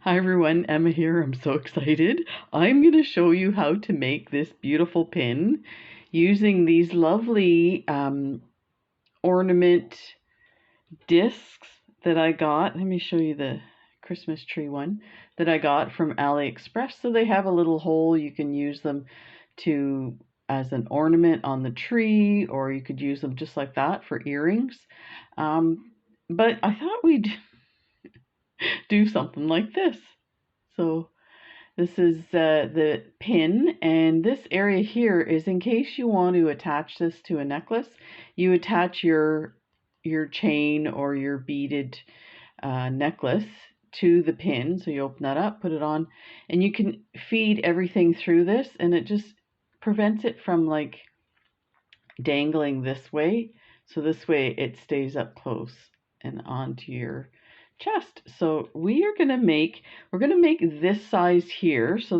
Hi everyone, Emma here. I'm so excited. I'm going to show you how to make this beautiful pin using these lovely ornament discs that I got. Let me show you the Christmas tree one that I got from AliExpress. So they have a little hole. You can use them to as an ornament on the tree, or you could use them just like that for earrings. But I thought we'd do something like this. So this is the pin, and this area here is in case you want to attach this to a necklace. You attach your chain or your beaded necklace to the pin. So you open that up, put it on, and you can feed everything through this, and it just prevents it from like dangling this way. So this way it stays up close and onto your chest. So we're gonna make this size here. So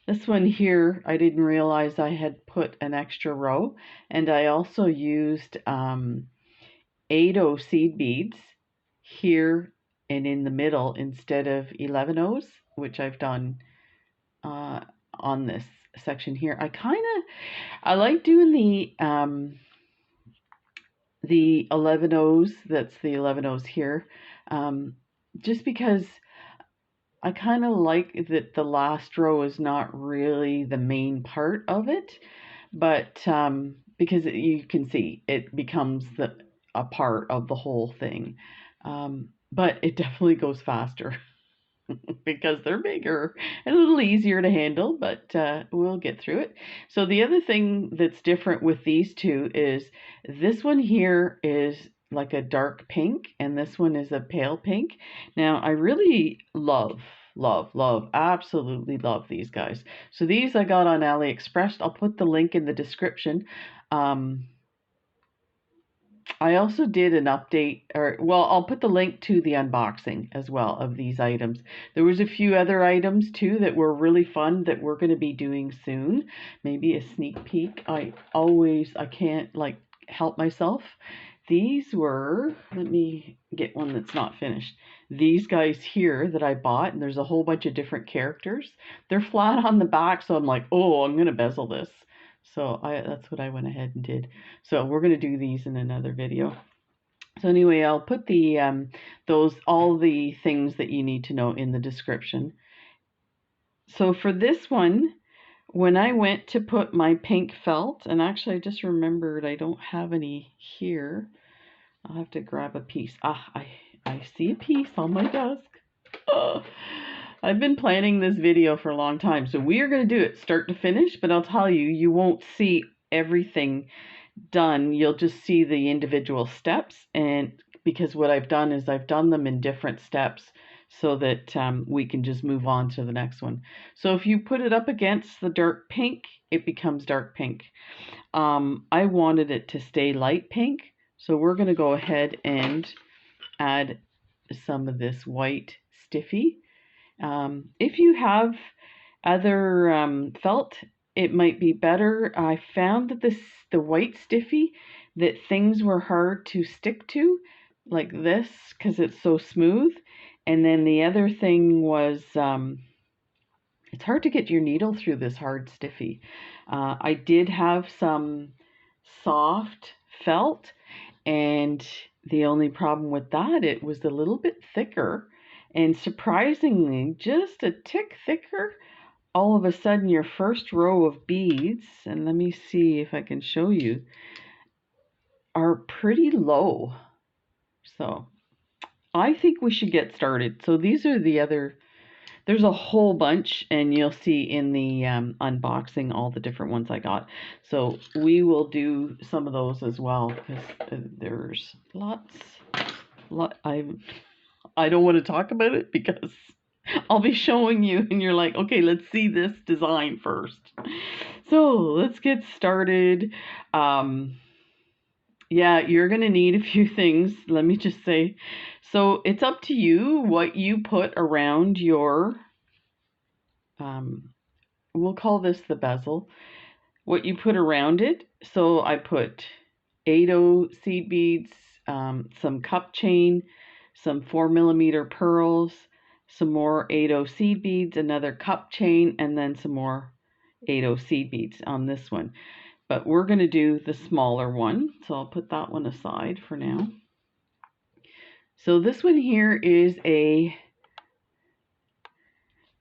this one here, I didn't realize I had put an extra row, and I also used 8/0 seed beads here and in the middle instead of 11/0s, which I've done on this section here. I like doing the 11/0s, that's the 11/0s here, just because I kind of like that the last row is not really the main part of it, but because you can see it becomes a part of the whole thing, but it definitely goes faster. Because they're bigger and a little easier to handle, but we'll get through it. So the other thing that's different with these two is this one here is like a dark pink, and this one is a pale pink. Now, I really absolutely love these guys. So these I got on AliExpress. I'll put the link in the description. I also did an update, or well, I'll put the link to the unboxing as well of these items. There was a few other items too that were really fun that we're going to be doing soon. Maybe a sneak peek. I can't like help myself. These were, let me get one that's not finished. These guys here that I bought, and there's a whole bunch of different characters. They're flat on the back, so I'm like, oh, I'm going to bezel this. So that's what I went ahead and did. So we're going to do these in another video. So anyway, I'll put the all the things that you need to know in the description. So for this one, when I went to put my pink felt, and actually I just remembered I don't have any here. I'll have to grab a piece. I see a piece on my desk. Oh, I've been planning this video for a long time, so we are going to do it start to finish, but I'll tell you, you won't see everything done. You'll just see the individual steps, and because what I've done is I've done them in different steps so that we can just move on to the next one. So if you put it up against the dark pink, it becomes dark pink. I wanted it to stay light pink, so we're going to go ahead and add some of this white stiffy. If you have other felt, it might be better. I found that the white stiffy, that things were hard to stick to, like this, because it's so smooth. And then the other thing was, it's hard to get your needle through this hard stiffy. I did have some soft felt, and the only problem with that, it was a little bit thicker, and surprisingly, just a tick thicker. All of a sudden, your first row of beads, and let me see if I can show you, are pretty low. So I think we should get started. So these are the other, there's a whole bunch, and you'll see in the unboxing all the different ones I got. So we will do some of those as well, because there's lots. I don't want to talk about it because I'll be showing you and you're like, okay, let's see this design first. So let's get started. Yeah, you're going to need a few things. Let me just say, so it's up to you what you put around your, we'll call this the bezel, what you put around it. So I put 8/0 seed beads, some cup chain, some 4mm pearls, some more 8/0 seed beads, another cup chain, and then some more 8/0 seed beads on this one. But we're going to do the smaller one, so I'll put that one aside for now. So this one here is a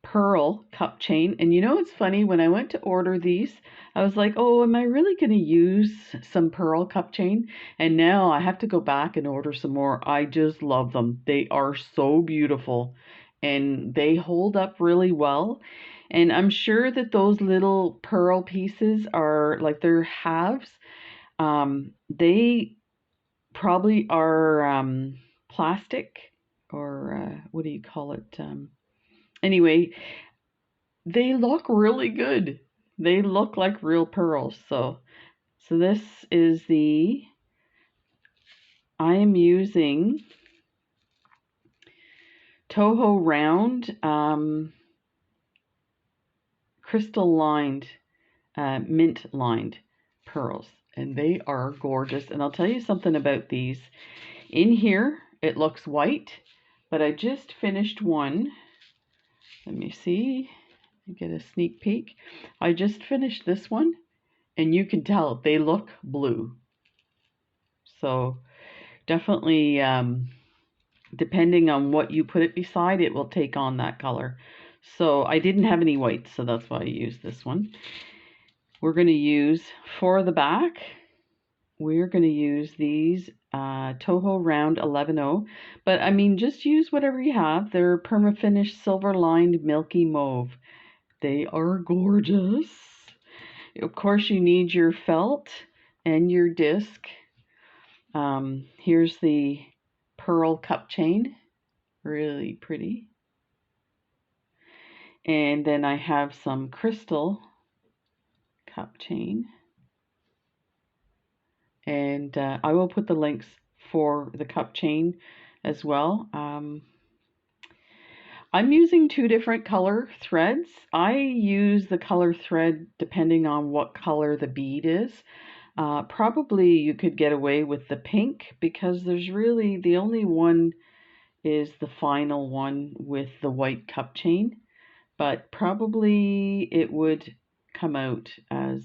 pearl cup chain, and you know it's funny, when I went to order these I was like, oh, am I really going to use some pearl cup chain? And now I have to go back and order some more. I just love them. They are so beautiful and they hold up really well, and I'm sure that those little pearl pieces are like they're halves. They probably are plastic, or what do you call it? Anyway, they look really good. They look like real pearls. So this is I am using Toho round crystal lined, mint lined pearls, and they are gorgeous. And I'll tell you something about these. In here it looks white, but I just finished one. Let me see. Get a sneak peek. I just finished this one, and you can tell they look blue. So definitely, depending on what you put it beside, it will take on that color. So I didn't have any white, so that's why I used this one. We're going to use, for the back, we're going to use these Toho Round 11/0. But I mean, just use whatever you have. They're perma-finish silver lined milky mauve. They are gorgeous. Of course, you need your felt and your disc. Here's the pearl cup chain, really pretty. And then I have some crystal cup chain. And I will put the links for the cup chain as well. I'm using 2 different color threads. I use the color thread depending on what color the bead is. Probably you could get away with the pink, because there's really, the only one is the final one with the white cup chain. But probably it would come out as,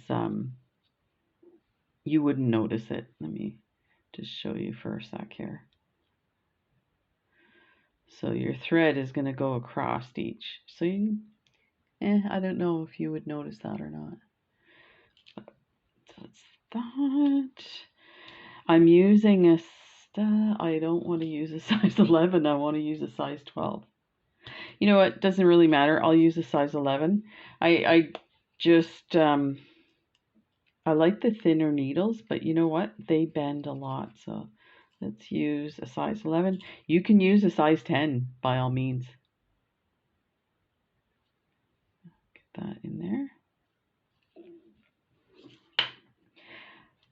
you wouldn't notice it. Let me just show you for a sec here. So your thread is going to go across each. So you, I don't know if you would notice that or not. So that's that. I'm using a, I don't want to use a size 11. I want to use a size 12. You know what? Doesn't really matter. I'll use a size 11. I just, I like the thinner needles, but you know what? They bend a lot. So let's use a size 11. You can use a size 10 by all means. Get that in there.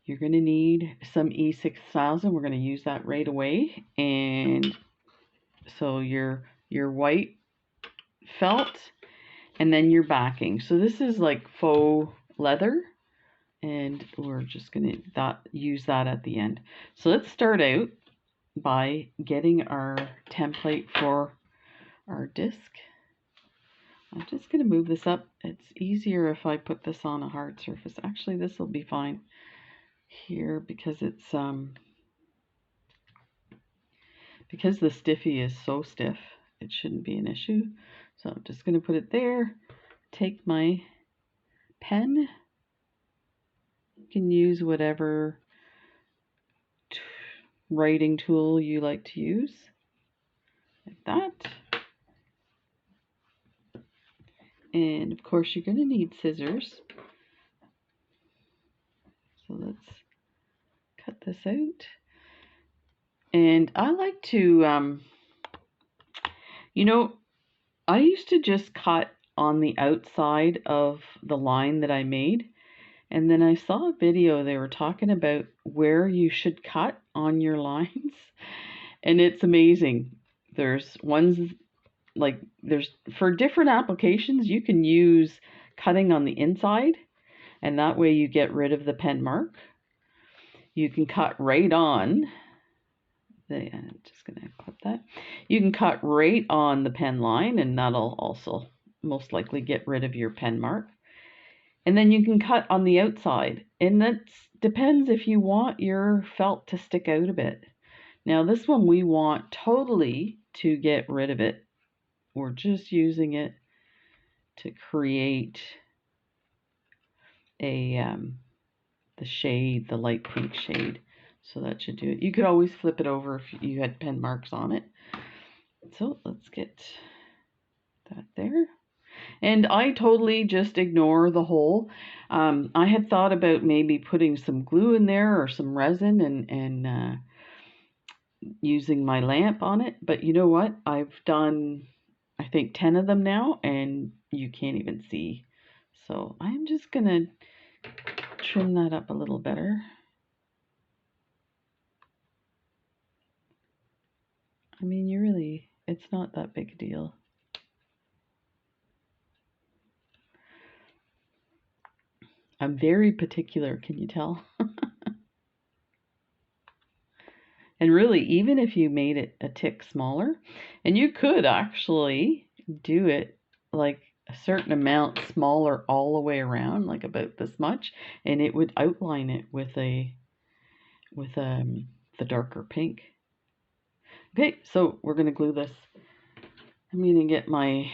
You're going to need some E6000. We're going to use that right away. And so your white felt, and then your backing. So this is like faux leather, and we're just going to use that at the end. So let's start out by getting our template for our disc. I'm just going to move this up. It's easier if I put this on a hard surface. Actually, this will be fine here, because it's because the stiffy is so stiff, it shouldn't be an issue. So I'm just going to put it there. Take my pen. You can use whatever writing tool you like to use, like that. And of course you're going to need scissors. So let's cut this out. And I like to, you know, I used to just cut on the outside of the line that I made. And then I saw a video, they were talking about where you should cut on your lines. And it's amazing. There's ones like, there's, for different applications, you can use cutting on the inside, and that way you get rid of the pen mark. You can cut right on I'm just going to clip that. You can cut right on the pen line, and that'll also most likely get rid of your pen mark. And then you can cut on the outside, and that depends if you want your felt to stick out a bit. Now this one we want totally to get rid of it. We're just using it to create a the shade, the light pink shade. So that should do it. You could always flip it over if you had pen marks on it. So let's get that there. And I totally just ignore the hole. I had thought about maybe putting some glue in there or some resin and using my lamp on it. But you know what? I've done, I think, 10 of them now, and you can't even see. So I'm just going to trim that up a little better. I mean, it's not that big a deal. I'm very particular, can you tell? And really, even if you made it a tick smaller, and you could actually do it like a certain amount smaller all the way around, like about this much, and it would outline it with the darker pink. Okay, so we're gonna glue this. I'm gonna get my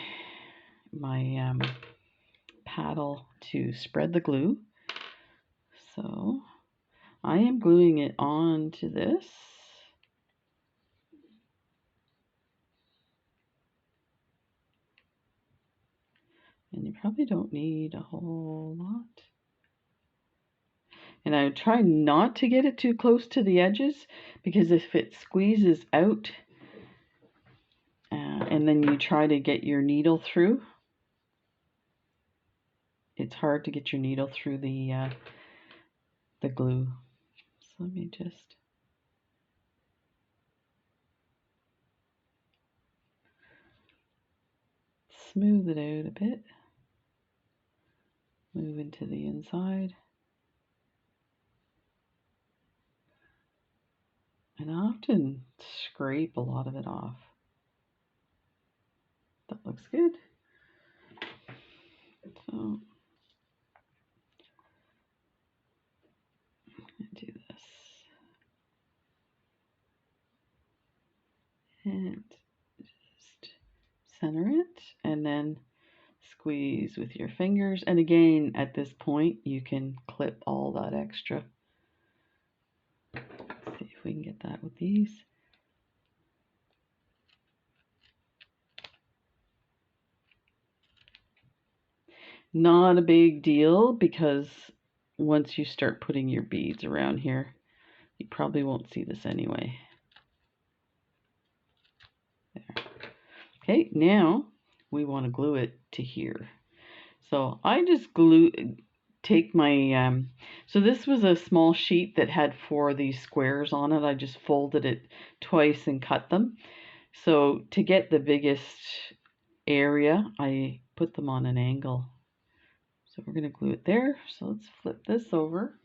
paddle to spread the glue. So I am gluing it onto this. And you probably don't need a whole lot. And I would try not to get it too close to the edges, because if it squeezes out and then you try to get your needle through, it's hard to get your needle through the glue. So let me just smooth it out a bit. Move into the inside. And I often scrape a lot of it off. That looks good. So do this. And just center it, and then squeeze with your fingers. And again, at this point, you can clip all that extra. Let's see if we can get that with these. Not a big deal, because once you start putting your beads around here, you probably won't see this anyway. There. Okay, now we want to glue it to here. So I just take my, so this was a small sheet that had 4 of these squares on it. I just folded it twice and cut them. So to get the biggest area, I put them on an angle. So we're going to glue it there. So let's flip this over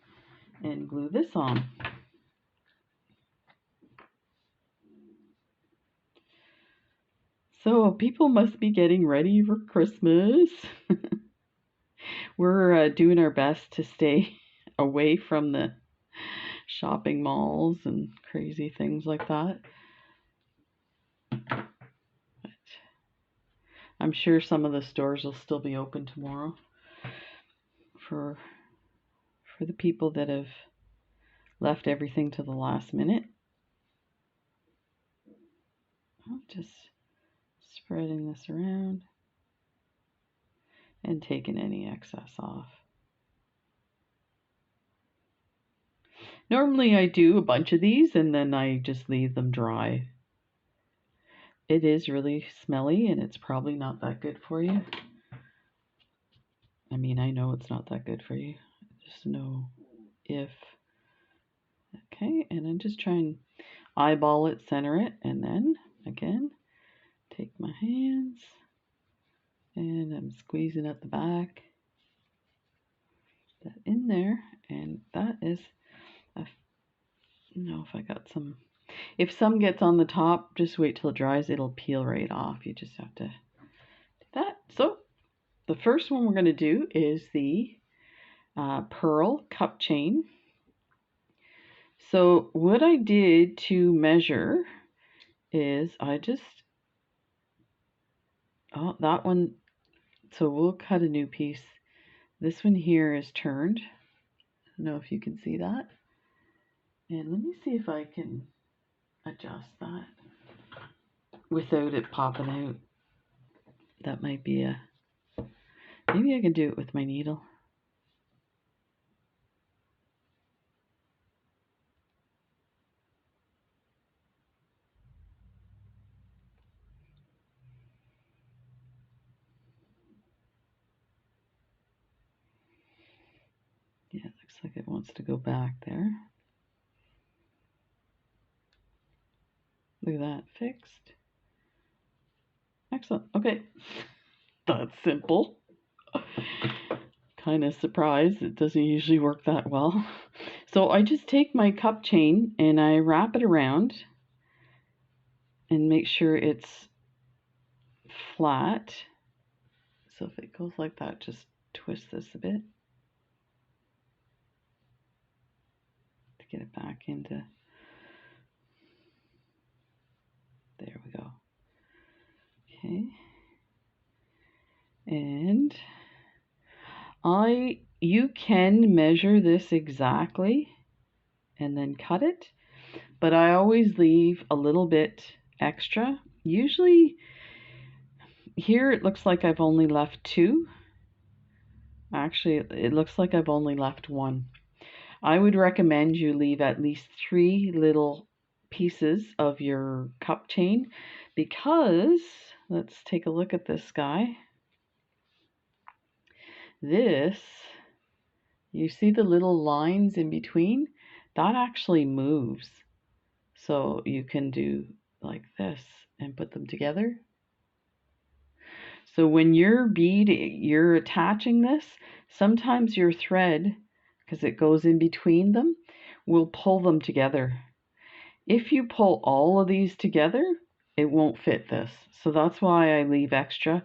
and glue this on. So people must be getting ready for Christmas. We're doing our best to stay away from the shopping malls and crazy things like that. But I'm sure some of the stores will still be open tomorrow for the people that have left everything to the last minute. I'm just spreading this around and taking any excess off. Normally I do a bunch of these and then I just leave them dry. It is really smelly and it's probably not that good for you. I mean, I know it's not that good for you. Just know if. Okay, and I'm just trying to eyeball it, center it, and then again, take my hands and I'm squeezing at the back. That in there, and that is, I don't know if I got some. If some gets on the top, just wait till it dries. It'll peel right off. You just have to do that. So the first one we're going to do is the pearl cup chain. So what I did to measure is I just, oh, that one, so we'll cut a new piece. This one here is turned. I don't know if you can see that. And let me see if I can adjust that without it popping out. That might be a, maybe I can do it with my needle. Yeah, it looks like it wants to go back there. Look at that, fixed. Excellent, okay. That's simple. Kind of surprised, it doesn't usually work that well. So I just take my cup chain and I wrap it around and make sure it's flat. So if it goes like that, just twist this a bit to get it back into, there we go. Okay. And you can measure this exactly and then cut it, but I always leave a little bit extra. Usually here it looks like I've only left 2. Actually, it looks like I've only left 1. I would recommend you leave at least 3 little pieces of your cup chain, because let's take a look at this guy. This, you see the little lines in between? That actually moves. So you can do like this and put them together. So when you're attaching this, sometimes your thread, because it goes in between them, will pull them together. If you pull all of these together, it won't fit this. So that's why I leave extra,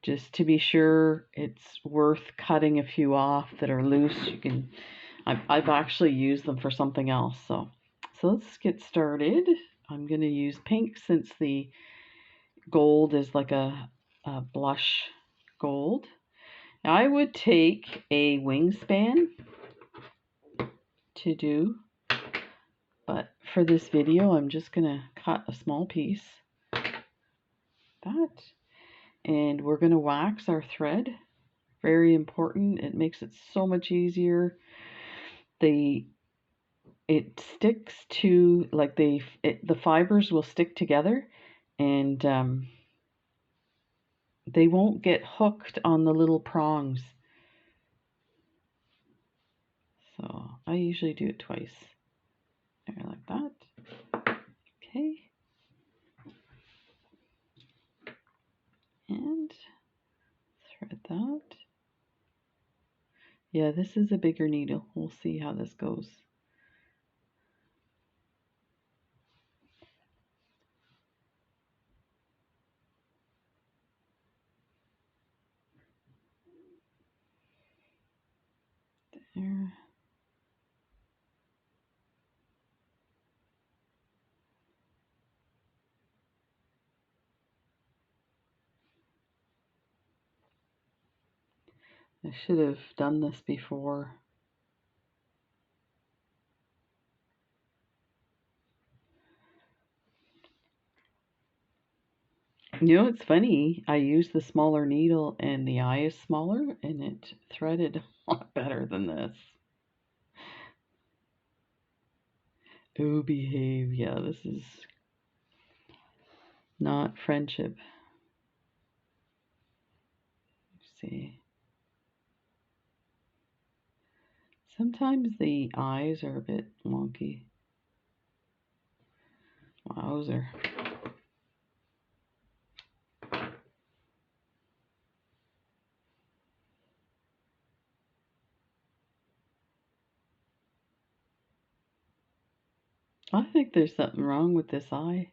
just to be sure it's worth cutting a few off that are loose. You can, I've actually used them for something else. So let's get started. I'm going to use pink since the gold is like a blush gold. Now I would take a wingspan to do, but for this video I'm just going to cut a small piece. That. And we're going to wax our thread. Very important. It makes it so much easier. It sticks to, like, the fibers will stick together, and they won't get hooked on the little prongs. So I usually do it twice. There, like that. Okay. And thread that. Yeah, this is a bigger needle. We'll see how this goes. There. I should have done this before. You know, it's funny. I used the smaller needle and the eye is smaller and it threaded a lot better than this. Oh, behave. Yeah, this is not friendship. Let's see. Sometimes the eyes are a bit wonky. Wowzer. I think there's something wrong with this eye.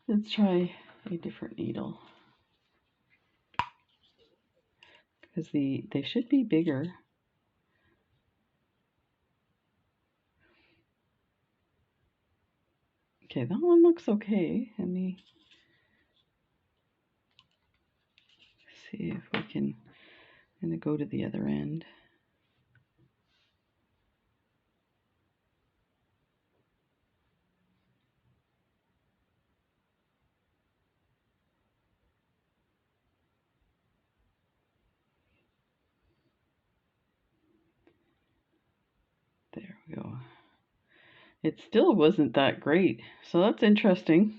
Let's try a different needle. Because they should be bigger. Okay, that one looks okay. Let me see if we can. I'm going to go to the other end. There we go. It still wasn't that great. So that's interesting.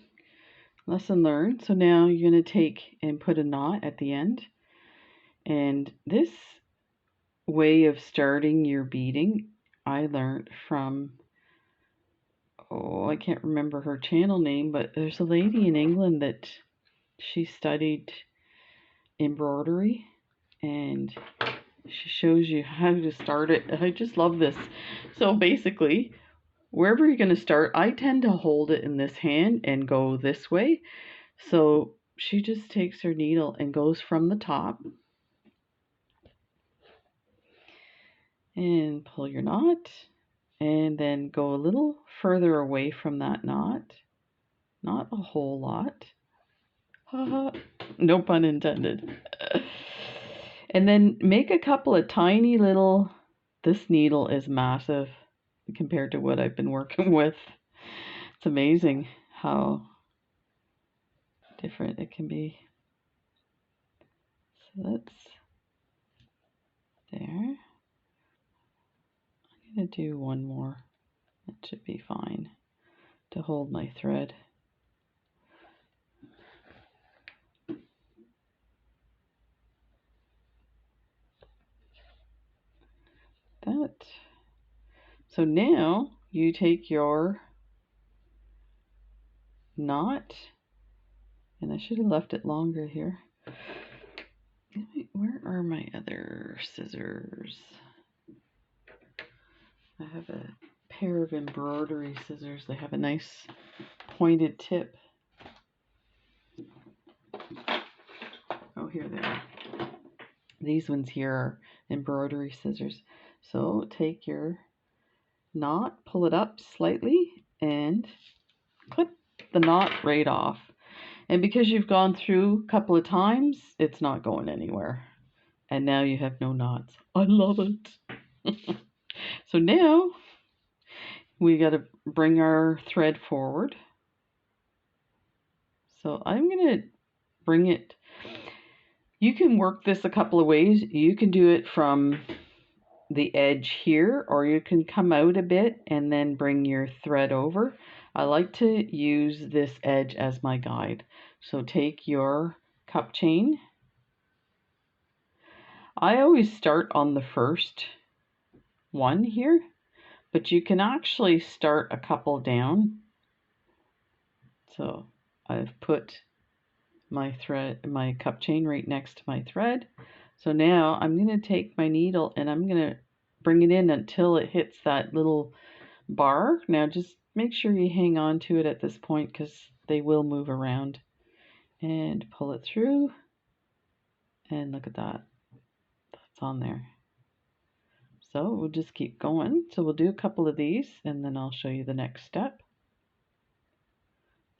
Lesson learned. So now you're going to take and put a knot at the end. And this way of starting your beading, I learned from, oh, I can't remember her channel name, but there's a lady in England that she studied embroidery and she shows you how to start it. I just love this. So basically, wherever you're going to start, I tend to hold it in this hand and go this way. So she just takes her needle and goes from the top and pull your knot and then go a little further away from that knot. Not a whole lot. Haha, no pun intended. And then make a couple of tiny little, this needle is massive compared to what I've been working with. It's amazing how different it can be. So that's there. I'm going to do one more. That should be fine to hold my thread. That. So now you take your knot, and I should have left it longer here. Where are my other scissors? I have a pair of embroidery scissors. They have a nice pointed tip. Oh, here they are. These ones here are embroidery scissors. So take your knot, pull it up slightly, and clip the knot right off. And because you've gone through a couple of times, it's not going anywhere. And now you have no knots. I love it. So now we got to bring our thread forward. So I'm going to bring it. You can work this a couple of ways. You can do it from the edge here, or you can come out a bit and then bring your thread over. I like to use this edge as my guide. So take your cup chain. I always start on the first one here, but you can actually start a couple down. So I've put my thread, my cup chain right next to my thread. So now I'm going to take my needle and I'm going to bring it in until it hits that little bar. Now just make sure you hang on to it at this point because they will move around. And pull it through. And look at that. That's on there. So we'll just keep going. So we'll do a couple of these and then I'll show you the next step.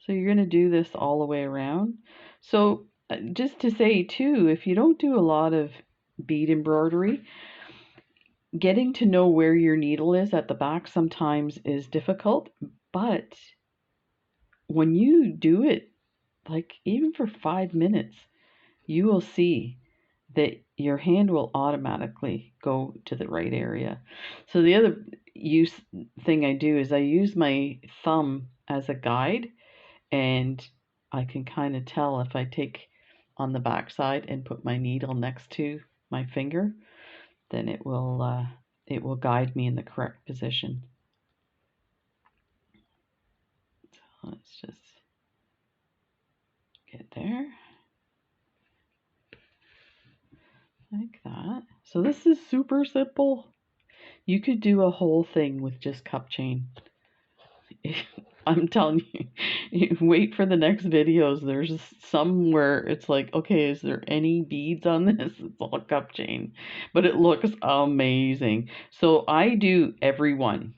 So you're going to do this all the way around. So just to say too, if you don't do a lot of bead embroidery, getting to know where your needle is at the back sometimes is difficult, but when you do it, like even for 5 minutes, you will see that your hand will automatically go to the right area. So the other thing I do is I use my thumb as a guide, and I can kind of tell if I take on the back side and put my needle next to my finger, then it will guide me in the correct position. So let's just get there. Like that. So this is super simple. You could do a whole thing with just cup chain. I'm telling you, wait for the next videos. There's some where it's like, okay, is there any beads on this? It's all cup chain, but it looks amazing. So I do every one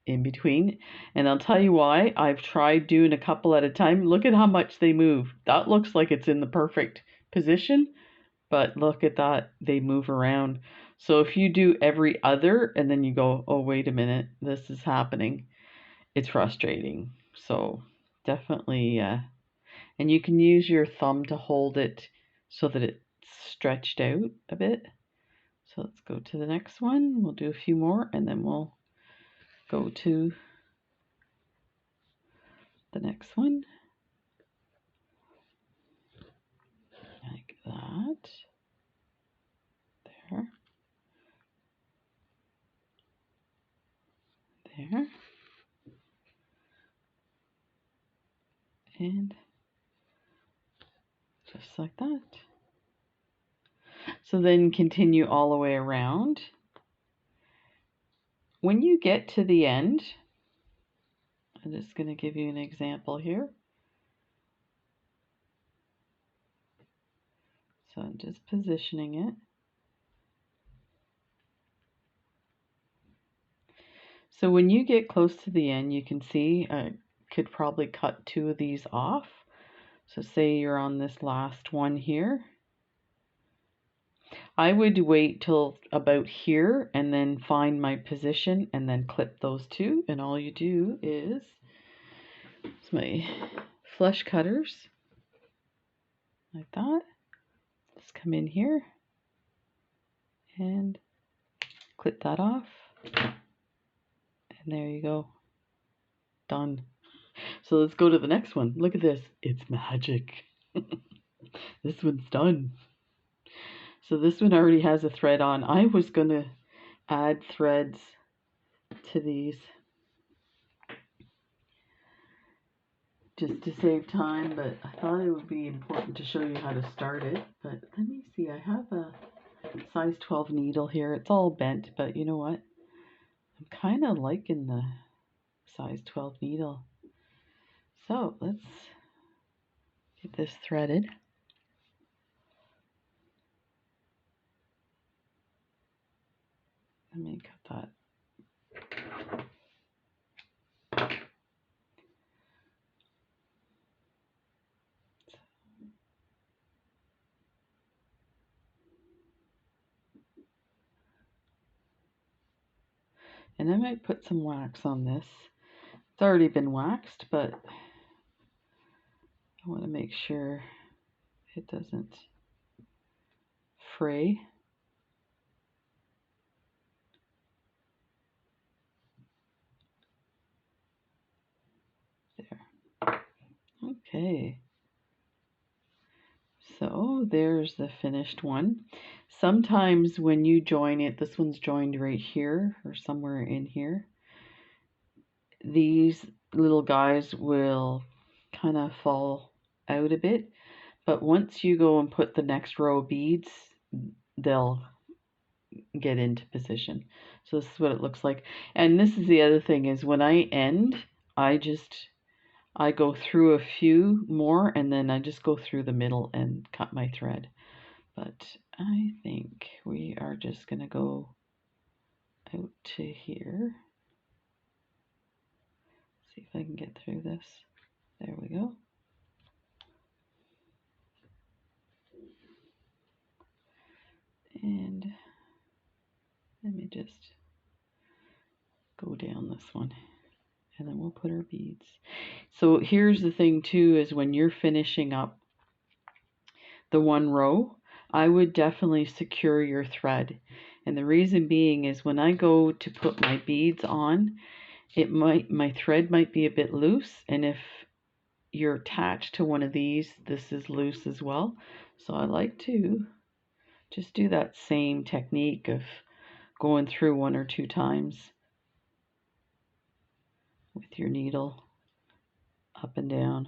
in between, and I'll tell you why. I've tried doing a couple at a time. Look at how much they move. That looks like it's in the perfect position, but look at that, they move around. So if you do every other and then you go, oh, wait a minute, this is happening, it's frustrating. So definitely, and you can use your thumb to hold it so that it's stretched out a bit. So let's go to the next one. We'll do a few more and then we'll go to the next one. Like that. There. There. And just like that. So then continue all the way around. When you get to the end, I'm just going to give you an example here. So I'm just positioning it. So when you get close to the end, you can see I could probably cut 2 of these off. So say you're on this last one here. I would wait till about here and then find my position and then clip those 2. And all you do is, it's my flush cutters, like that. Just come in here and clip that off. And there you go. Done. So let's go to the next one. Look at this. It's magic. This one's done. So this one already has a thread on. I was going to add threads to these just to save time, but I thought it would be important to show you how to start it. But let me see. I have a size 12 needle here. It's all bent, but you know what? I'm kind of liking the size 12 needle. So let's get this threaded. Let me cut that. And I might put some wax on this. It's already been waxed, but I want to make sure it doesn't fray. There. Okay. So there's the finished one. Sometimes when you join it, this one's joined right here or somewhere in here, these little guys will kind of fall out a bit. But once you go and put the next row of beads, they'll get into position. So this is what it looks like. And this is the other thing is when I end, I go through a few more and then I just go through the middle and cut my thread. But I think we are just going to go out to here. See if I can get through this. There we go. And let me just go down this one. And then we'll put our beads. So here's the thing too, is when you're finishing up the one row, I would definitely secure your thread. And the reason being is when I go to put my beads on, my thread might be a bit loose, and if you're attached to one of these, this is loose as well. So I like to just do that same technique of going through 1 or 2 times with your needle up and down,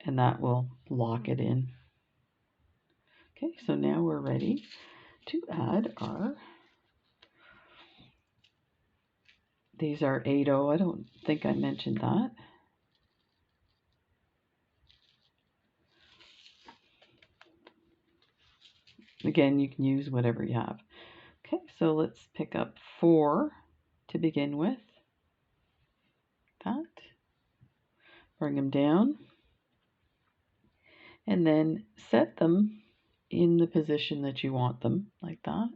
and that will lock it in. Okay, so now we're ready to add our These are 8/0. I don't think I mentioned that. Again, you can use whatever you have. Okay, so let's pick up 4 to begin with. That. Bring them down. And then set them in the position that you want them, like that.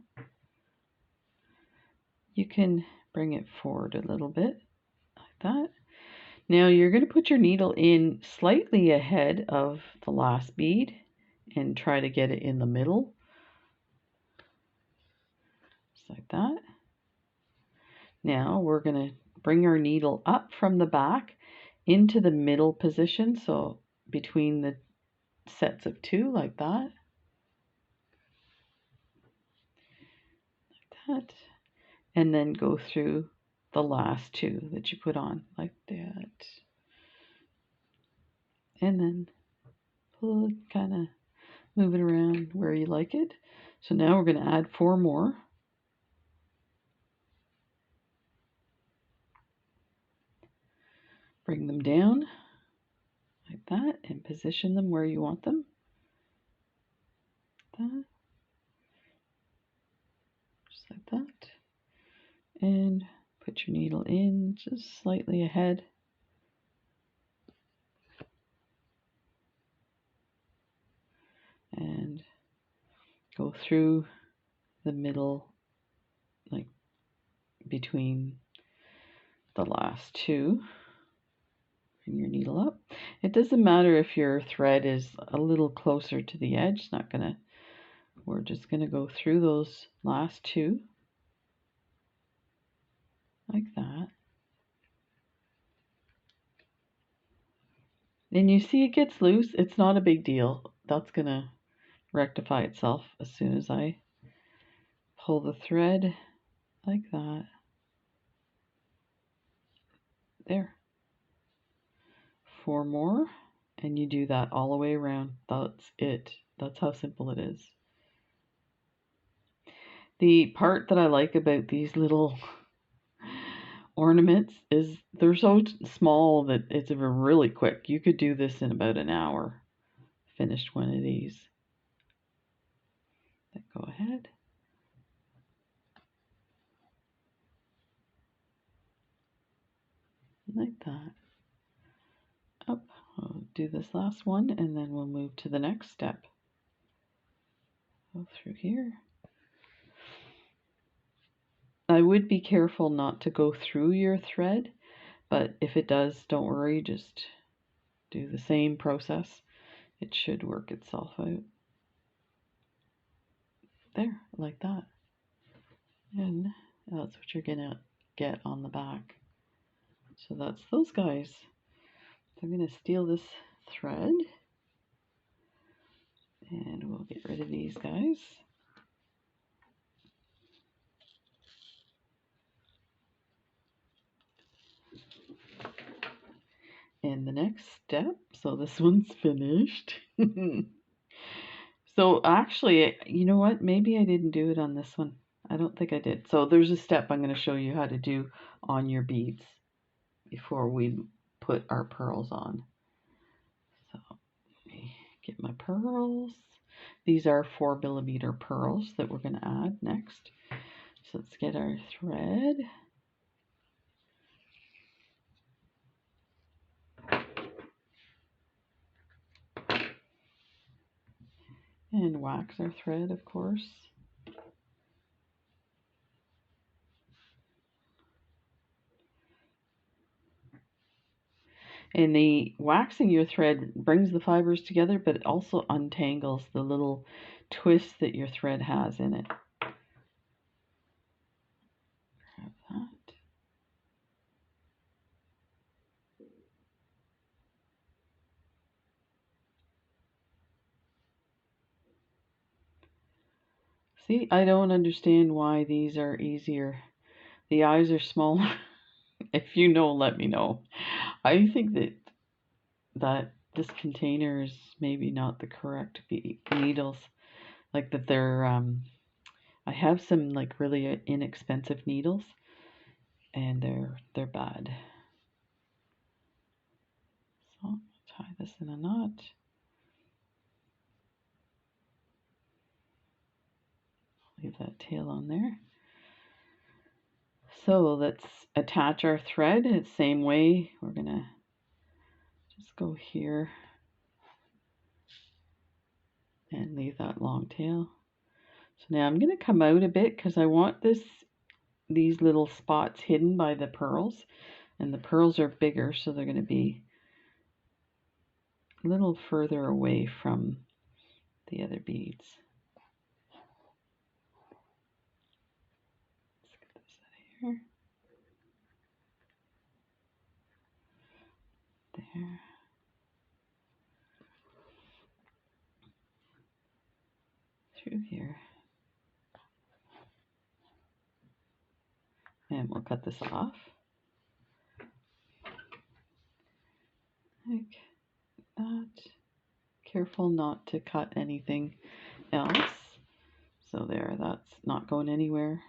You can bring it forward a little bit, like that. Now you're going to put your needle in slightly ahead of the last bead and try to get it in the middle, just like that. Now we're going to bring our needle up from the back into the middle position, so between the sets of 2, like that. Like that. And then go through the last 2 that you put on, like that. And then pull it, kind of move it around where you like it. So now we're going to add 4 more. Bring them down like that and position them where you want them. That. Just like that. And put your needle in just slightly ahead. And go through the middle, like between the last 2. Bring your needle up. It doesn't matter if your thread is a little closer to the edge. It's not gonna, we're just gonna go through those last 2 like that. And you see it gets loose. It's not a big deal. That's gonna rectify itself as soon as I pull the thread like that. There. 4 more, and you do that all the way around. That's it. That's how simple it is. The part that I like about these little ornaments is they're so small that it's really quick. You could do this in about an hour. Finished one of these. Then go ahead. Like that. Up. I'll do this last one and then we'll move to the next step. Go through here. I would be careful not to go through your thread, but if it does, don't worry, just do the same process. It should work itself out. There, like that. And that's what you're gonna get on the back. So that's those guys. So I'm gonna steal this thread and we'll get rid of these guys. And the next step, so this one's finished. So actually, you know what? Maybe I didn't do it on this one. I don't think I did. So there's a step I'm going to show you how to do on your beads before we put our pearls on. So let me get my pearls. These are 4mm pearls that we're going to add next. So let's get our thread. And wax our thread, of course. And the waxing your thread brings the fibers together, but it also untangles the little twist that your thread has in it. Grab that. See, I don't understand why these are easier. The eyes are smaller. If you know, let me know. I think that this container is maybe not the correct needles. Like that they're I have some like really inexpensive needles and they're bad. So tie this in a knot. Leave that tail on there. So let's attach our thread the same way. We're gonna just go here and leave that long tail. So now I'm gonna come out a bit because I want these little spots hidden by the pearls, and the pearls are bigger, so they're gonna be a little further away from the other beads. Let's get this out of here. There. Through here. And we'll cut this off. Like that. Careful not to cut anything else. So there, that's not going anywhere.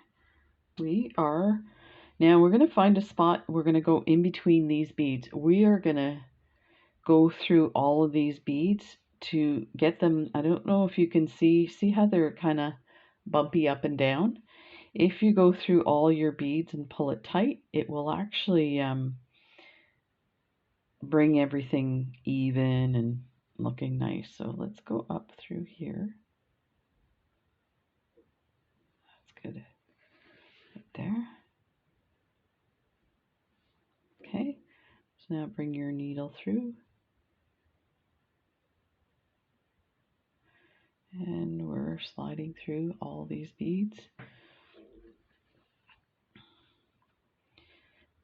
Now we're going to find a spot. We're going to go in between these beads. We are going to go through all of these beads to get them. I don't know if you can see how they're kind of bumpy up and down. If you go through all your beads and pull it tight, it will actually bring everything even and looking nice. So let's go up through here. That's good. Right there. Okay. So now bring your needle through. And we're sliding through all these beads.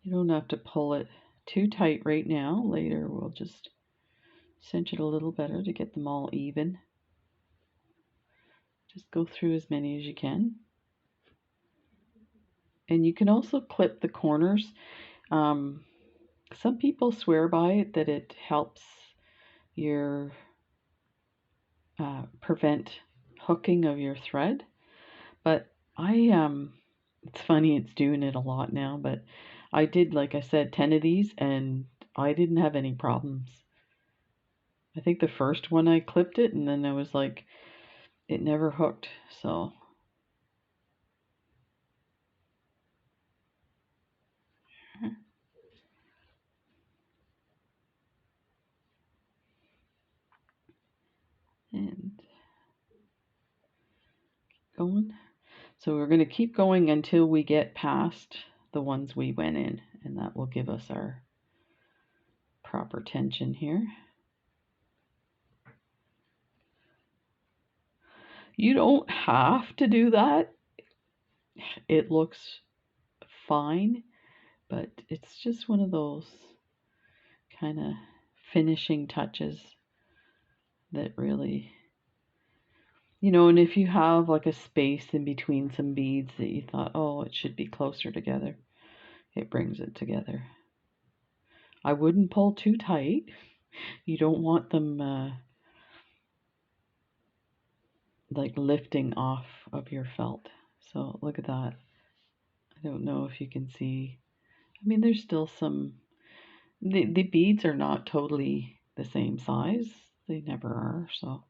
You don't have to pull it too tight right now. Later we'll just cinch it a little better to get them all even. Just go through as many as you can. And you can also clip the corners. Some people swear by it that it helps your prevent hooking of your thread, but it's funny, it's doing it a lot now, but I did, like I said, 10 of these and I didn't have any problems. I think the first one I clipped it and then I was like, it never hooked. So and keep going. So we're going to keep going until we get past the ones we went in, and that will give us our proper tension here. You don't have to do that. It looks fine, but it's just one of those kind of finishing touches that really, and if you have like a space in between some beads that you thought, oh, it should be closer together, it brings it together. I wouldn't pull too tight. You don't want them like lifting off of your felt. So look at that. I don't know if you can see. I mean, there's still some, the beads are not totally the same size. They never are. So,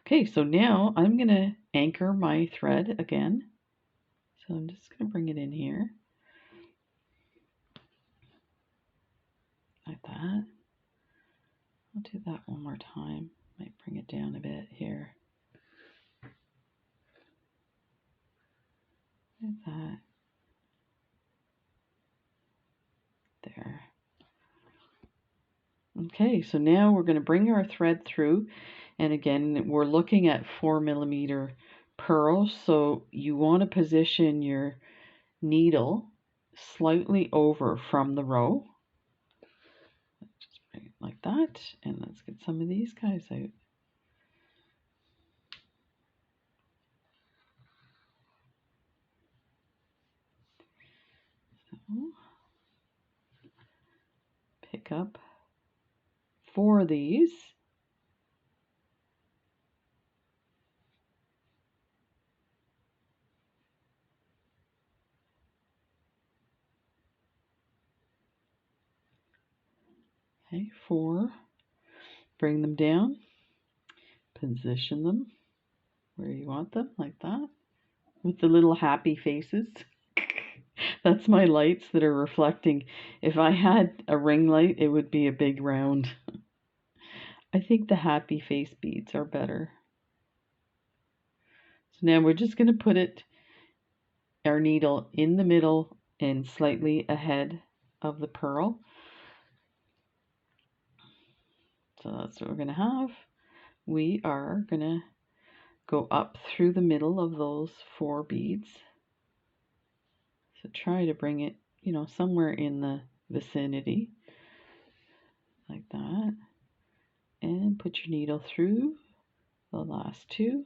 okay, so now I'm going to anchor my thread again. So I'm just going to bring it in here. Like that. I'll do that one more time. Might bring it down a bit here. Like that. There. Okay, so now we're going to bring our thread through, and again we're looking at 4mm pearls, so you want to position your needle slightly over from the row. Just bring it like that, and let's get some of these guys out. So, pick up 4 of these. Okay, 4. Bring them down, position them where you want them, like that, with the little happy faces. That's my lights that are reflecting. If I had a ring light, it would be a big round. I think the happy face beads are better. So now we're just going to put our needle in the middle and slightly ahead of the pearl. So that's what we're going to have. We are going to go up through the middle of those 4 beads. So try to bring it, somewhere in the vicinity, like that. And put your needle through the last 2.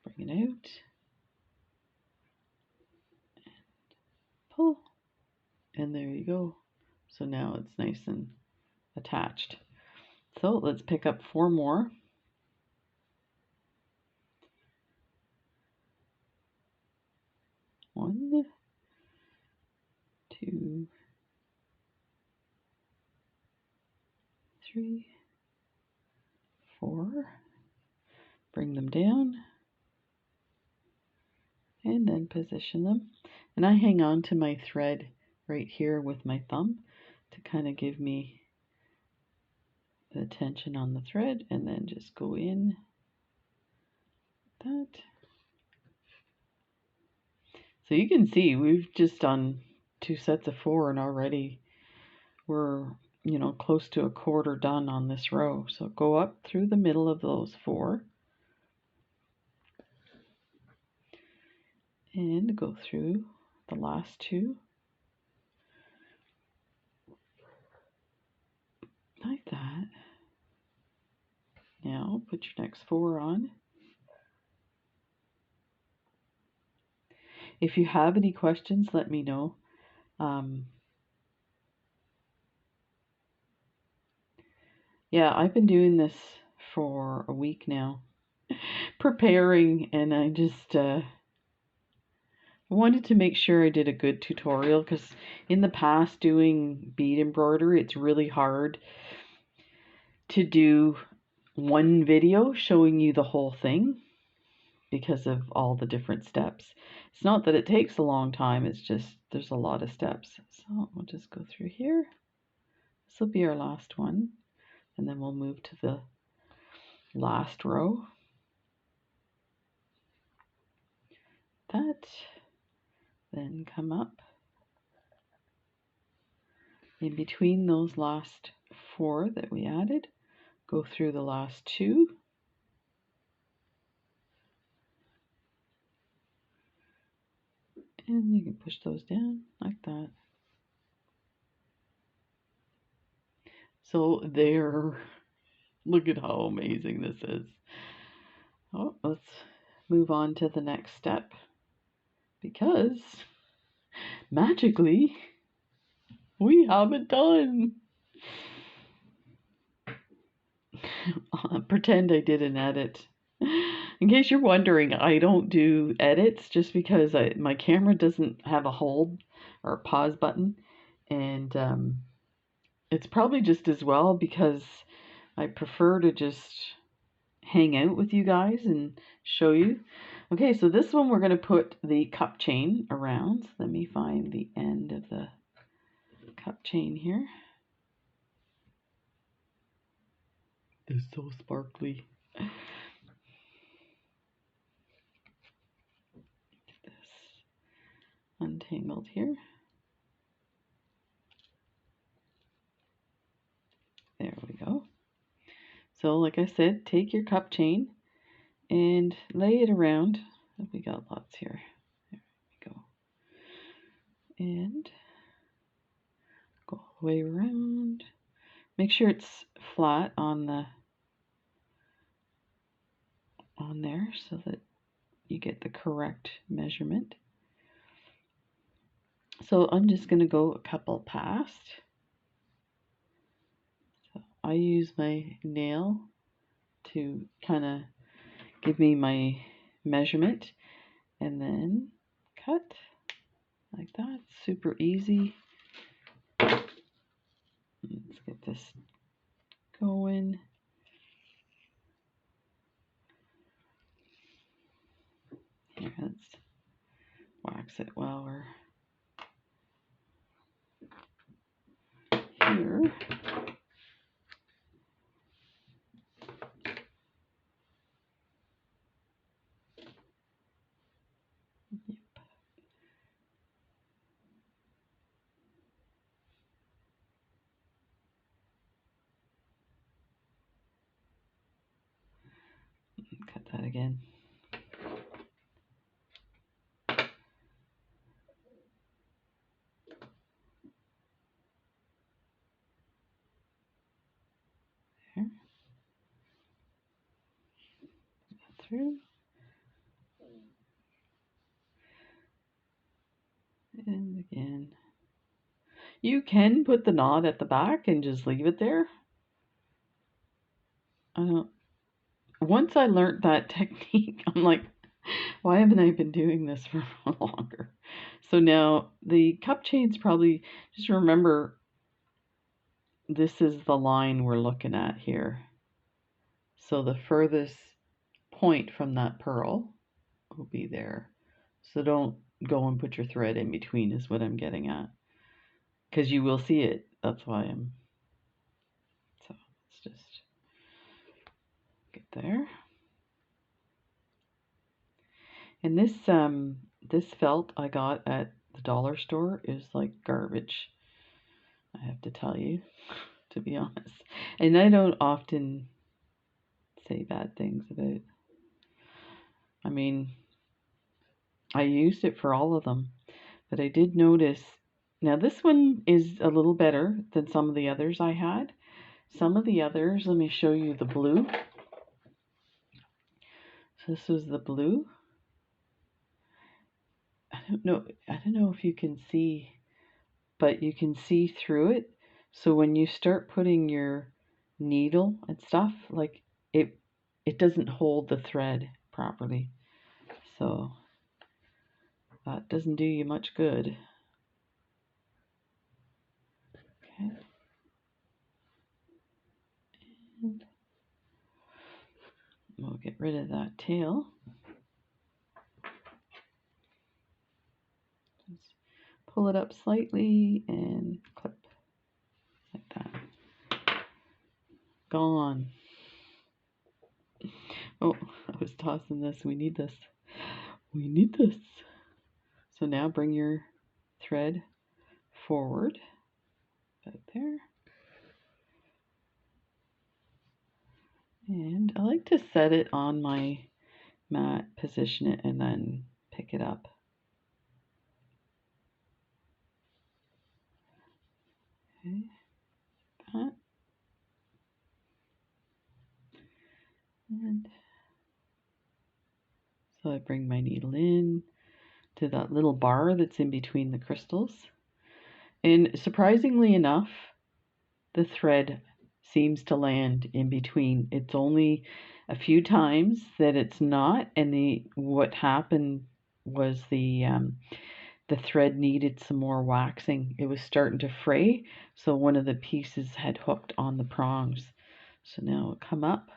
Bring it out. Pull. And there you go. So now it's nice and attached. So let's pick up 4 more. 1, 2, 3, 4. Bring them down and then position them. And I hang on to my thread right here with my thumb to kind of give me the tension on the thread, and then just go in that. So you can see we've just done 2 sets of 4 and already we're, close to a quarter done on this row. So go up through the middle of those 4 and go through the last 2 like that. Now put your next 4 on. If you have any questions, let me know. Yeah, I've been doing this for a week now, preparing, and I just wanted to make sure I did a good tutorial, because in the past doing bead embroidery, it's really hard to do one video showing you the whole thing because of all the different steps. It's not that it takes a long time, it's just there's a lot of steps. So we'll just go through here. This will be our last one, and then we'll move to the last row. That, then come up in between those last 4 that we added, go through the last 2, and you can push those down like that. So there, look at how amazing this is. Oh, let's move on to the next step, because magically we have it done. Pretend I did an edit. In case you're wondering, I don't do edits just because my camera doesn't have a hold or pause button, and it's probably just as well because I prefer to just hang out with you guys and show you. Okay, so this one we're going to put the cup chain around. So let me find the end of the cup chain here. They're so sparkly. Get this untangled here. There we go. So like I said, take your cup chain and lay it around. We got lots here. There we go. And go all the way around. Make sure it's flat on there so that you get the correct measurement. So I'm just going to go a couple past. So I use my nail to kind of give me my measurement, and then cut like that. Super easy. Let's get this going. Here, let's wax it while we're here. Cut that again. There. Through. And again. You can put the knot at the back and just leave it there. Once I learned that technique, I'm like, why haven't I been doing this for longer? So now the cup chains, probably just remember this is the line we're looking at here. So the furthest point from that pearl will be there. So don't go and put your thread in between is what I'm getting at. Because you will see it. That's why I'm... So let's just get there. And this felt I got at the dollar store is like garbage, I have to tell you, to be honest. And I don't often say bad things about it. I mean, I used it for all of them, but I did notice, now this one is a little better than some of the others I had. Some of the others, let me show you the blue. So this was the blue. I don't know if you can see, but you can see through it. So when you start putting your needle and stuff, like it doesn't hold the thread properly. So that doesn't do you much good. Okay. And we'll get rid of that tail. Just pull it up slightly and clip like that. Gone. Oh, I was tossing this. We need this. We need this. So now bring your thread forward, about there. And I like to set it on my mat, position it, and then pick it up. Okay, that. And so I bring my needle in to that little bar that's in between the crystals. And surprisingly enough, the thread seems to land in between. It's only a few times that it's not, and what happened was the thread needed some more waxing. It was starting to fray, so one of the pieces had hooked on the prongs. So now we'll come up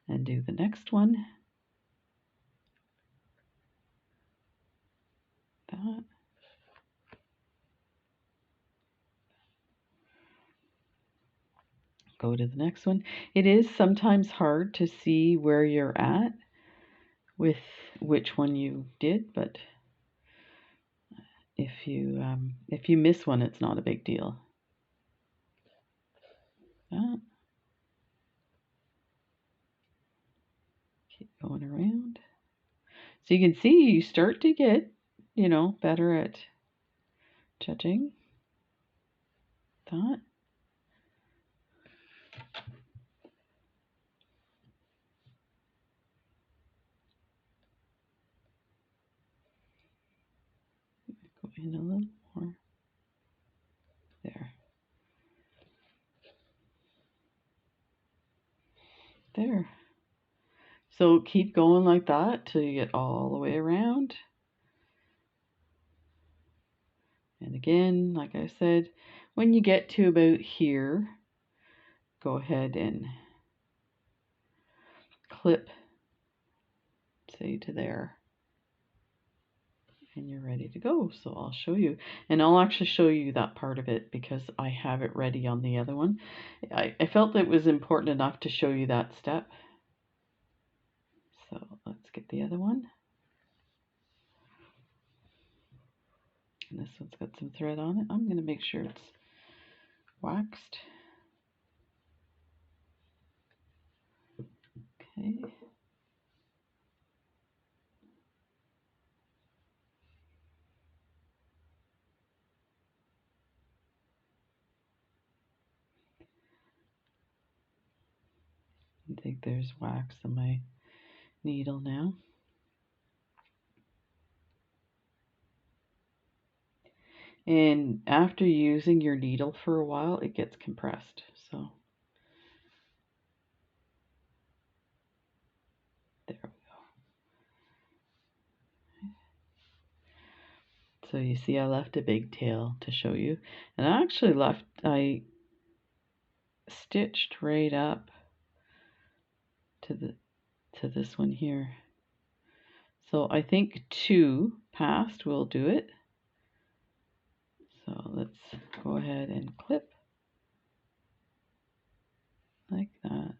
and do the next one. That. Go to the next one. It is sometimes hard to see where you're at with which one you did, but if you miss one, it's not a big deal. That. Keep going around. So you can see you start to get, better at judging. That. Go in a little more. There. There. So keep going like that till you get all the way around. And again, like I said, When you get to about here, go ahead and clip, say to there, and you're ready to go. So I'll show you, and I'll actually show you that part of it because I have it ready on the other one. I felt it was important enough to show you that step. So let's get the other one. And this one's got some thread on it. I'm going to make sure it's waxed. Okay. I think there's wax on my needle now. And after using your needle for a while, it gets compressed. So there we go. So you see I left a big tail to show you. And I stitched right up to this one here. So I think 2 past will do it. So let's go ahead and clip like that.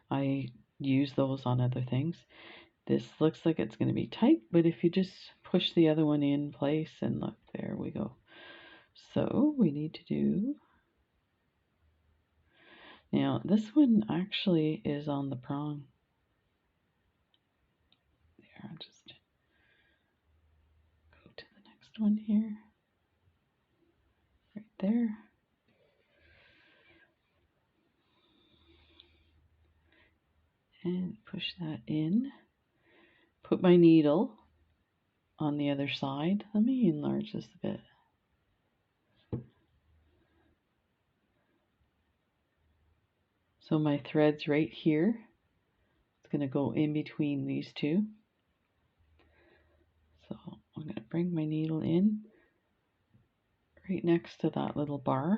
I use those on other things. This looks like it's going to be tight, but if you just push the other one in place, and look, there we go. So we need to do, now this one actually is on the prong. There, I'll just go to the next one here, right there. And push that in. Put my needle on the other side. Let me enlarge this a bit. So my thread's right here. It's going to go in between these two. So I'm going to bring my needle in right next to that little bar.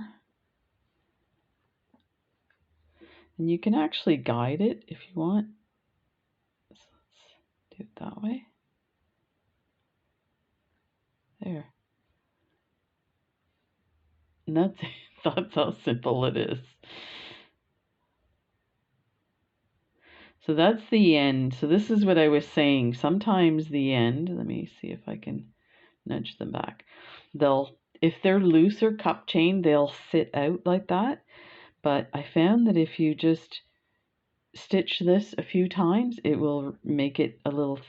And you can actually guide it if you want. So let's do it that way. There. And that's how simple it is. So that's the end. So this is what I was saying. Sometimes the end, let me see if I can nudge them back. If they're loose or cup chain, they'll sit out like that. But I found that if you just stitch this a few times, it will make it a little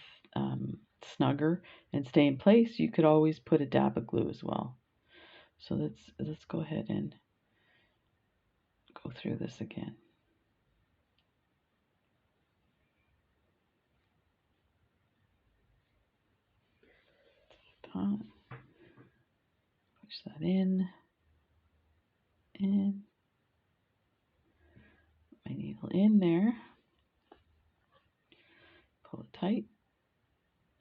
snugger and stay in place. You could always put a dab of glue as well. So let's go ahead and go through this again. Push that in, and my needle in there. Pull it tight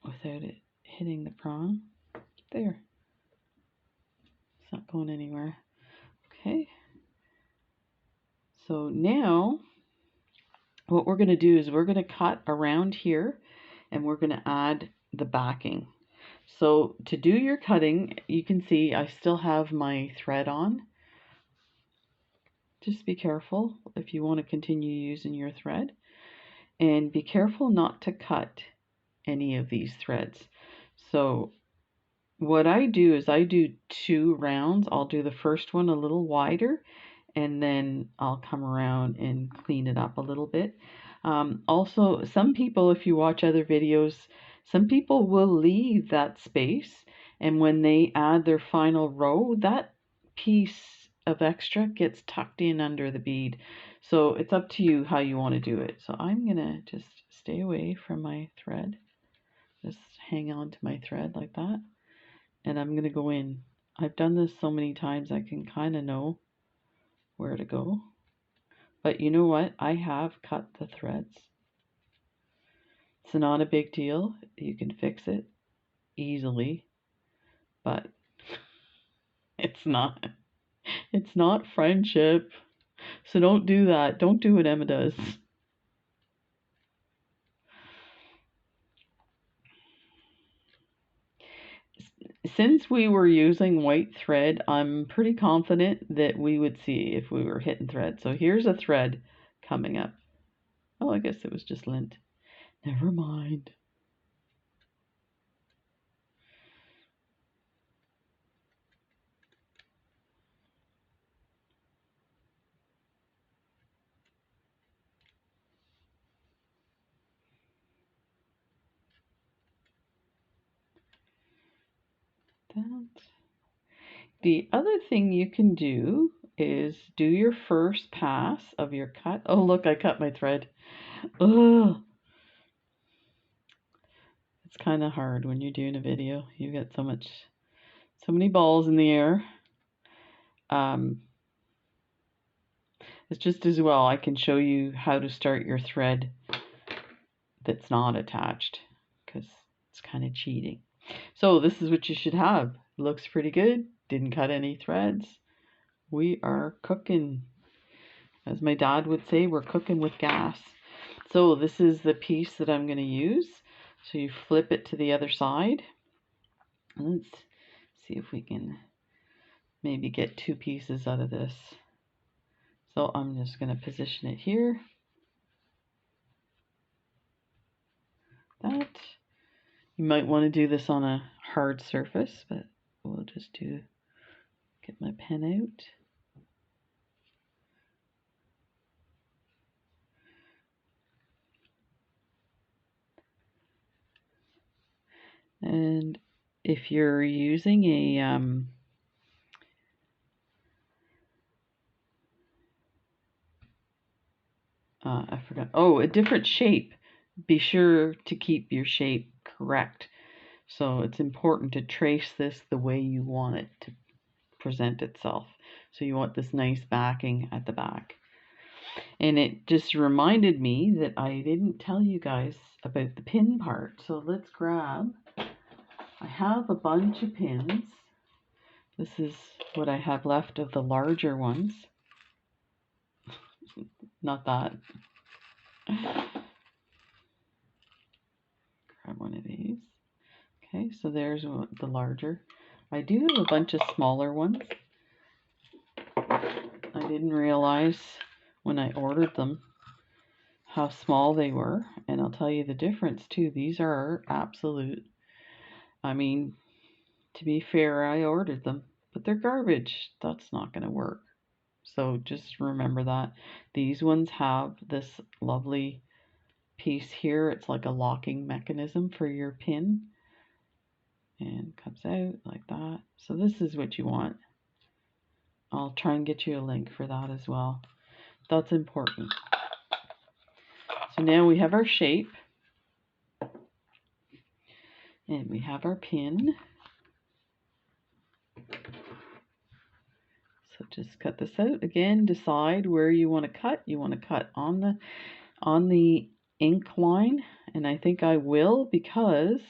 without it hitting the prong. There. It's not going anywhere. Okay. So now what we're going to do is we're going to cut around here, and we're going to add the backing. So to do your cutting, you can see I still have my thread on. Just be careful if you want to continue using your thread, and be careful not to cut any of these threads. So what I do is I do 2 rounds. I'll do the first one a little wider, and then I'll come around and clean it up a little bit. Also, some people, if you watch other videos, some people will leave that space, and when they add their final row, that piece of extra gets tucked in under the bead. So it's up to you how you want to do it. So I'm gonna just stay away from my thread, just hang on to my thread like that, and I'm gonna go in. I've done this so many times I can kind of know where to go. But you know what? I have cut the threads. It's not a big deal. You can fix it easily, but it's not. It's not friendship. So don't do that. Don't do what Emma does. Since we were using white thread, I'm pretty confident that we would see if we were hitting thread. So here's a thread coming up. Oh, I guess it was just lint. Never mind. That. The other thing you can do is do your first pass of your cut. Oh, look, I cut my thread. Ugh. It's kind of hard when you're doing a video. You get so many balls in the air. It's just as well I can show you how to start your thread that's not attached, because it's kind of cheating. So this is what you should have. Looks pretty good. Didn't cut any threads. We are cooking. As my dad would say, we're cooking with gas. So this is the piece that I'm going to use. So you flip it to the other side. Let's see if we can maybe get two pieces out of this. So I'm just going to position it here. That. You might want to do this on a hard surface, but we'll just get my pen out. And if you're using a I forgot. Oh, a different shape. Be sure to keep your shape correct. So it's important to trace this the way you want it to present itself. So you want this nice backing at the back. And it just reminded me that I didn't tell you guys about the pin part. So let's grab, I have a bunch of pins. This is what I have left of the larger ones. Not that. Grab one of these. Okay, so there's the larger. I do have a bunch of smaller ones. I didn't realize when I ordered them how small they were, and I'll tell you the difference too. These are absolute, I mean, to be fair, I ordered them, but they're garbage. That's not going to work. So just remember that. These ones have this lovely piece here. It's like a locking mechanism for your pin, and comes out like that. So this is what you want. I'll try and get you a link for that as well. That's important. So now we have our shape, and we have our pin. So just cut this out. Again, decide where you want to cut. You want to cut on the ink line, and I think I will, because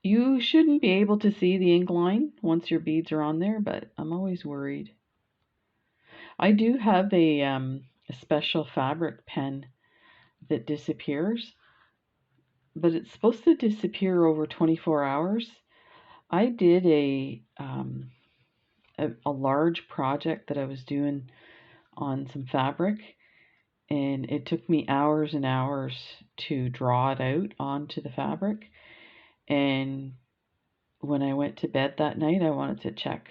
you shouldn't be able to see the ink line once your beads are on there, but I'm always worried. I do have a special fabric pen that disappears, but it's supposed to disappear over 24 hours. I did a large project that I was doing on some fabric, and it took me hours and hours to draw it out onto the fabric. And when I went to bed that night, I wanted to check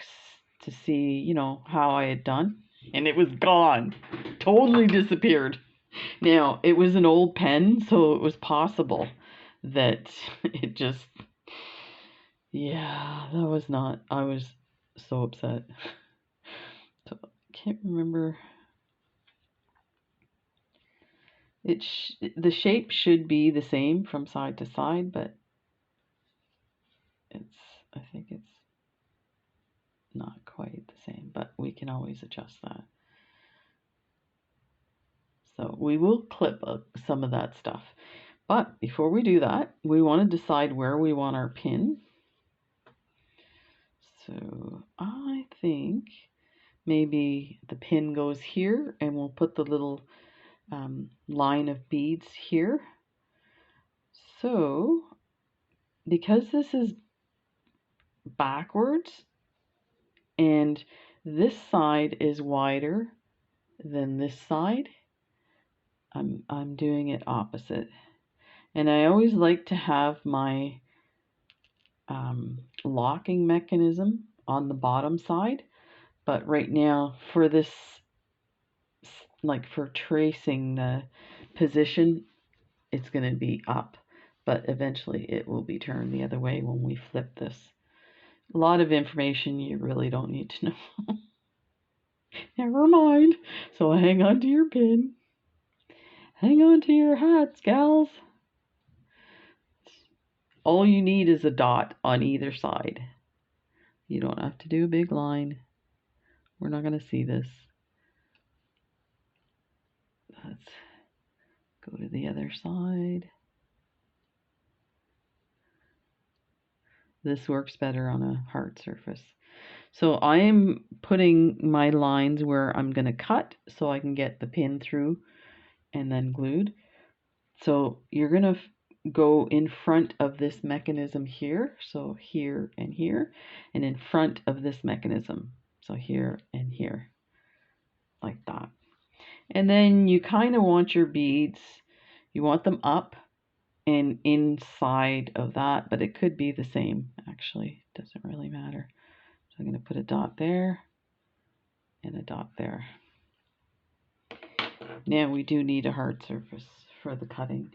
to see, you know, how I had done, and it was gone. Totally disappeared. Now, it was an old pen, so it was possible that it just, yeah, that was not, I was so upset. So, I can't remember. The shape should be the same from side to side, but I think it's not quite the same, but we can always adjust that. So we will clip some of that stuff. But before we do that, we want to decide where we want our pin. So I think maybe the pin goes here, and we'll put the little line of beads here. So because this is backwards and this side is wider than this side, I'm doing it opposite. And I always like to have my locking mechanism on the bottom side, but right now for this, like for tracing the position, it's going to be up, but eventually it will be turned the other way when we flip this. A lot of information you really don't need to know. Never mind. So hang on to your pin. Hang on to your hats, gals. All you need is a dot on either side. You don't have to do a big line. We're not going to see this. Let's go to the other side. This works better on a hard surface. So I am putting my lines where I'm going to cut so I can get the pin through and then glued. So you're going to go in front of this mechanism here, so here, and in front of this mechanism, so here and here, like that. And then you kind of want your beads, you want them up and inside of that, but it could be the same, actually, it doesn't really matter. So I'm going to put a dot there and a dot there. Now we do need a hard surface for the cutting.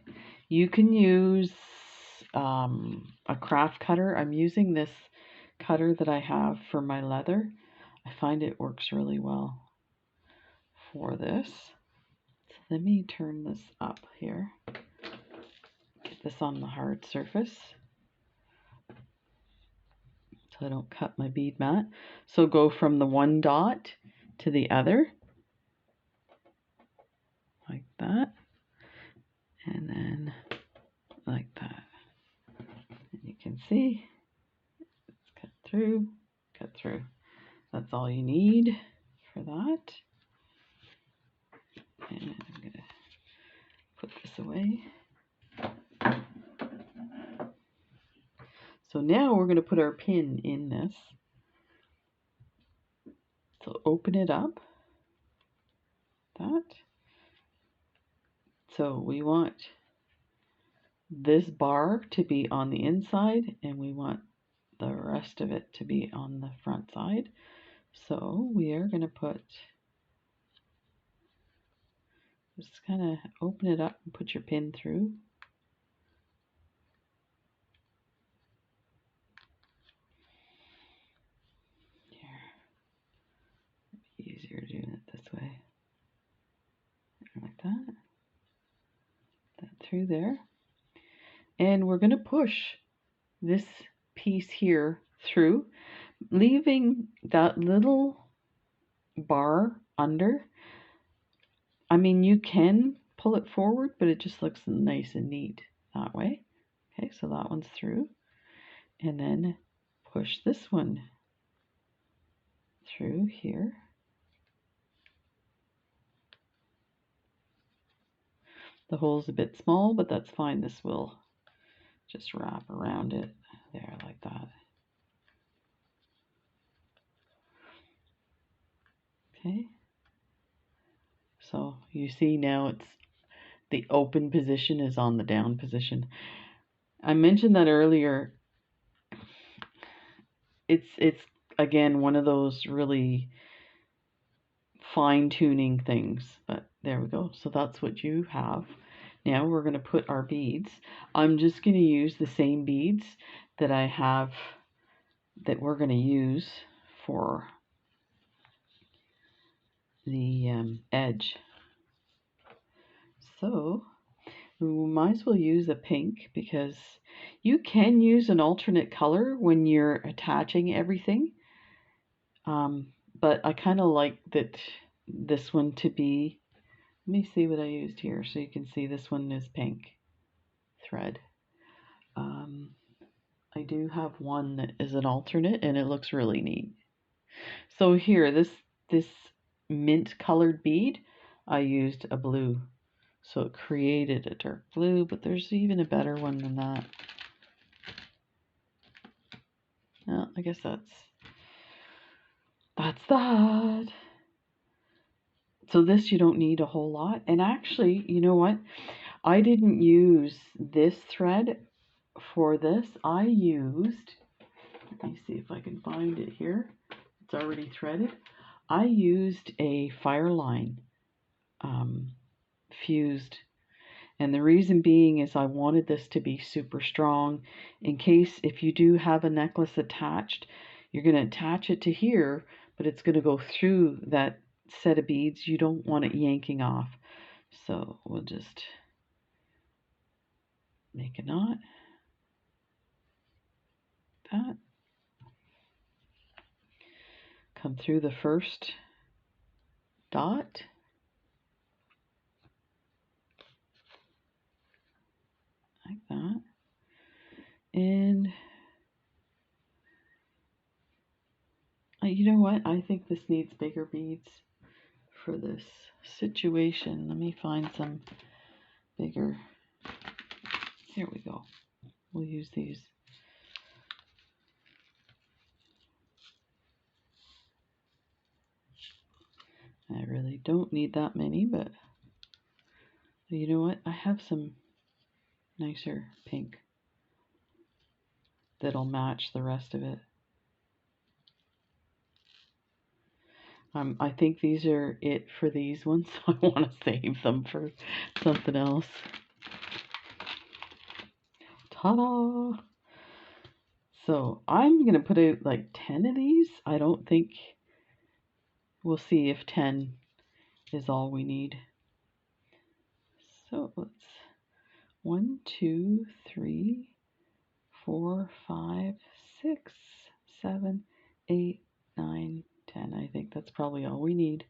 You can use a craft cutter. I'm using this cutter that I have for my leather. I find it works really well for this. So let me turn this up here. Get this on the hard surface so I don't cut my bead mat. So go from the one dot to the other, like that, and then like that. And you can see it's cut through, cut through. That's all you need for that. And I'm going to put this away. So now we're going to put our pin in this. So open it up. That. So we want this bar to be on the inside, and we want the rest of it to be on the front side. So we are going to put, just kind of open it up and put your pin through. Here, easier doing it this way, like that. That through there. And we're going to push this piece here through, leaving that little bar under. I mean, you can pull it forward, but it just looks nice and neat that way. Okay, so that one's through. And then push this one through here. The hole's a bit small, but that's fine. This will just wrap around it there like that. Okay. So you see now it's the open position is on the down position. I mentioned that earlier. It's again one of those really fine-tuning things, but there we go. So that's what you have. Now we're going to put our beads. I'm just going to use the same beads that I have that we're going to use for the edge. So we might as well use a pink, because you can use an alternate color when you're attaching everything. But I kind of like this one to be Let me see what I used here so you can see this one is pink thread. I do have one that is an alternate and it looks really neat. So here, this mint colored bead, I used a blue. So it created a dark blue, but there's even a better one than that. Well, I guess that's that. So this you don't need a whole lot. And actually, you know what? I didn't use this thread for this. I used, let me see if I can find it here. It's already threaded. I used a Fireline fused. And the reason being is I wanted this to be super strong in case if you do have a necklace attached, you're going to attach it to here, but it's going to go through that set of beads. You don't want it yanking off. So we'll just make a knot. That. Come through the first dot. Like that. And you know what? I think this needs bigger beads for this situation. Let me find some bigger. Here we go. We'll use these. I really don't need that many, but you know what? I have some nicer pink that'll match the rest of it. I think these are it for these ones. I want to save them for something else. Ta-da! So I'm going to put out like 10 of these. I don't think, we'll see if 10 is all we need. So let's 1, 2, 3, 4, 5, 6, 7, 8, 9, 10. I think that's probably all we need.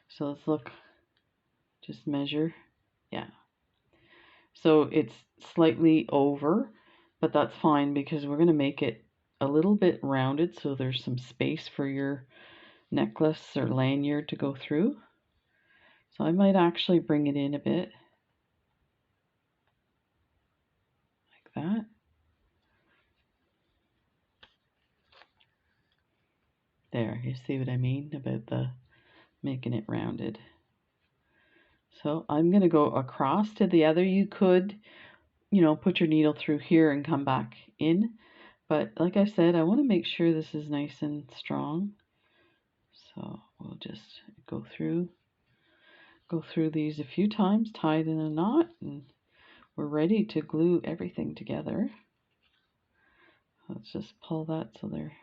So let's look, just measure. Yeah. So it's slightly over, but that's fine because we're going to make it a little bit rounded so there's some space for your necklace or lanyard to go through. So I might actually bring it in a bit. Like that. There, you see what I mean about the making it rounded. So I'm going to go across to the other. You could, you know, put your needle through here and come back in. But like I said, I want to make sure this is nice and strong. So we'll just go through these a few times, tie it in a knot, and we're ready to glue everything together. Let's just pull that so they're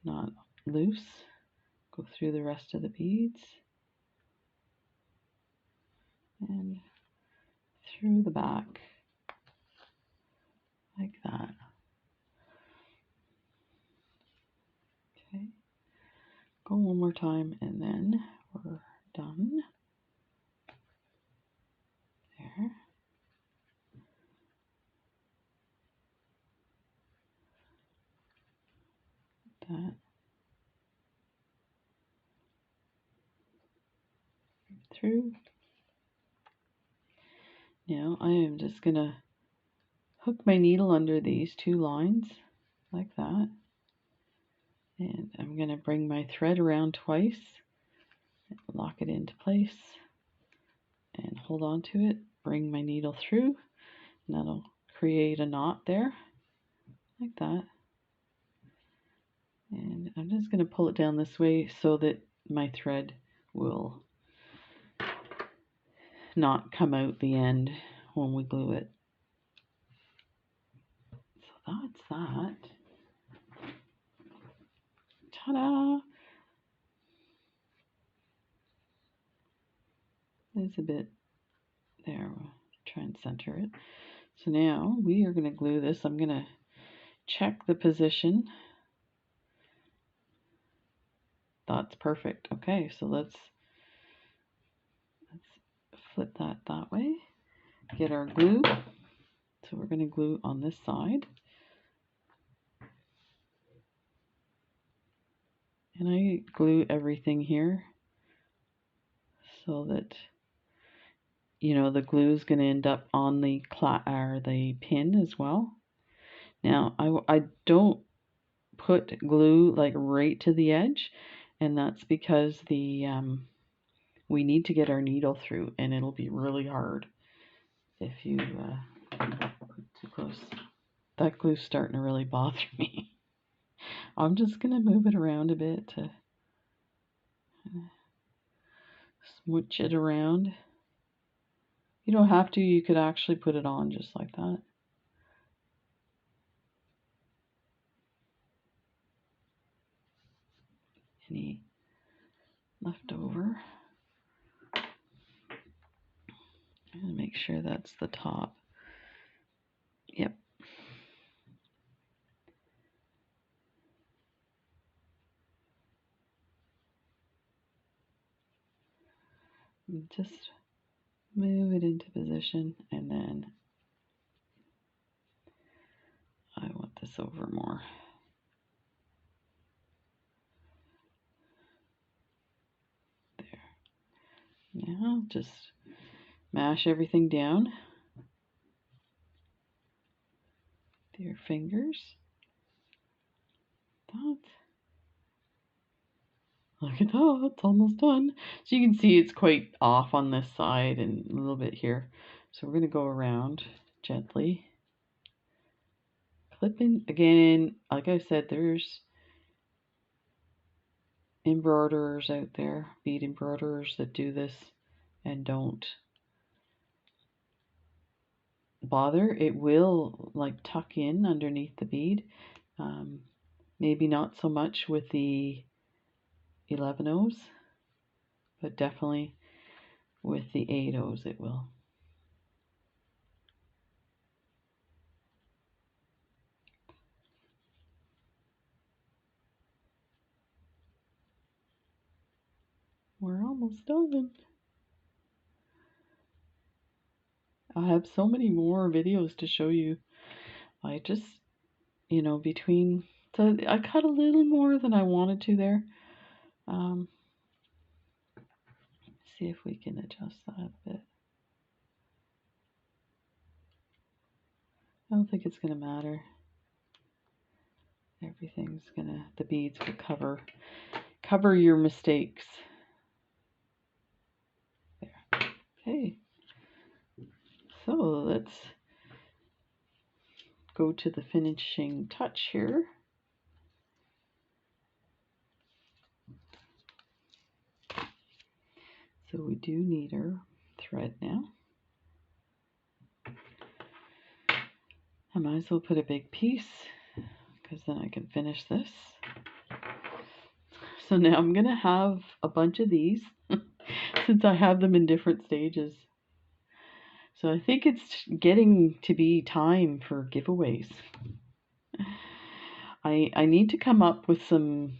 not loose. Go through the rest of the beads and through the back like that. Okay, go one more time and then we're done. There. That. Through. Now I am just going to hook my needle under these two lines like that. And I'm going to bring my thread around twice, lock it into place, and hold on to it. Bring my needle through, and that'll create a knot there, like that. And I'm just going to pull it down this way so that my thread will not come out the end when we glue it. So that's that. Ta-da! There's a bit there. We'll try and center it. So now we are going to glue this. I'm going to check the position. That's perfect. Okay, so let's flip that way, get our glue. So we're going to glue on this side. And I glue everything here so that, you know, the glue is going to end up on the pin as well. Now, I don't put glue like right to the edge, and that's because we need to get our needle through, and it'll be really hard if you put too close. That glue's starting to really bother me. I'm just going to move it around a bit to smooch it around. You don't have to, you could actually put it on just like that. Any left over. And make sure that's the top. Yep. Just move it into position, and then I want this over more. There. Now just mash everything down with your fingers. That. Look at that, it's almost done. So you can see it's quite off on this side and a little bit here. So we're going to go around gently. Clipping again, like I said, there's embroiderers out there, bead embroiderers that do this and don't bother. It will like tuck in underneath the bead. Maybe not so much with the 11/0s, but definitely with the 8/0s it will. We're almost done. I have so many more videos to show you. I just, you know, so I cut a little more than I wanted to there. See if we can adjust that a bit. I don't think it's going to matter. Everything's the beads will cover your mistakes. There. Okay. So let's go to the finishing touch here. So we do need our thread now. I might as well put a big piece because then I can finish this. So now I'm going to have a bunch of these since I have them in different stages. So I think it's getting to be time for giveaways. I need to come up with some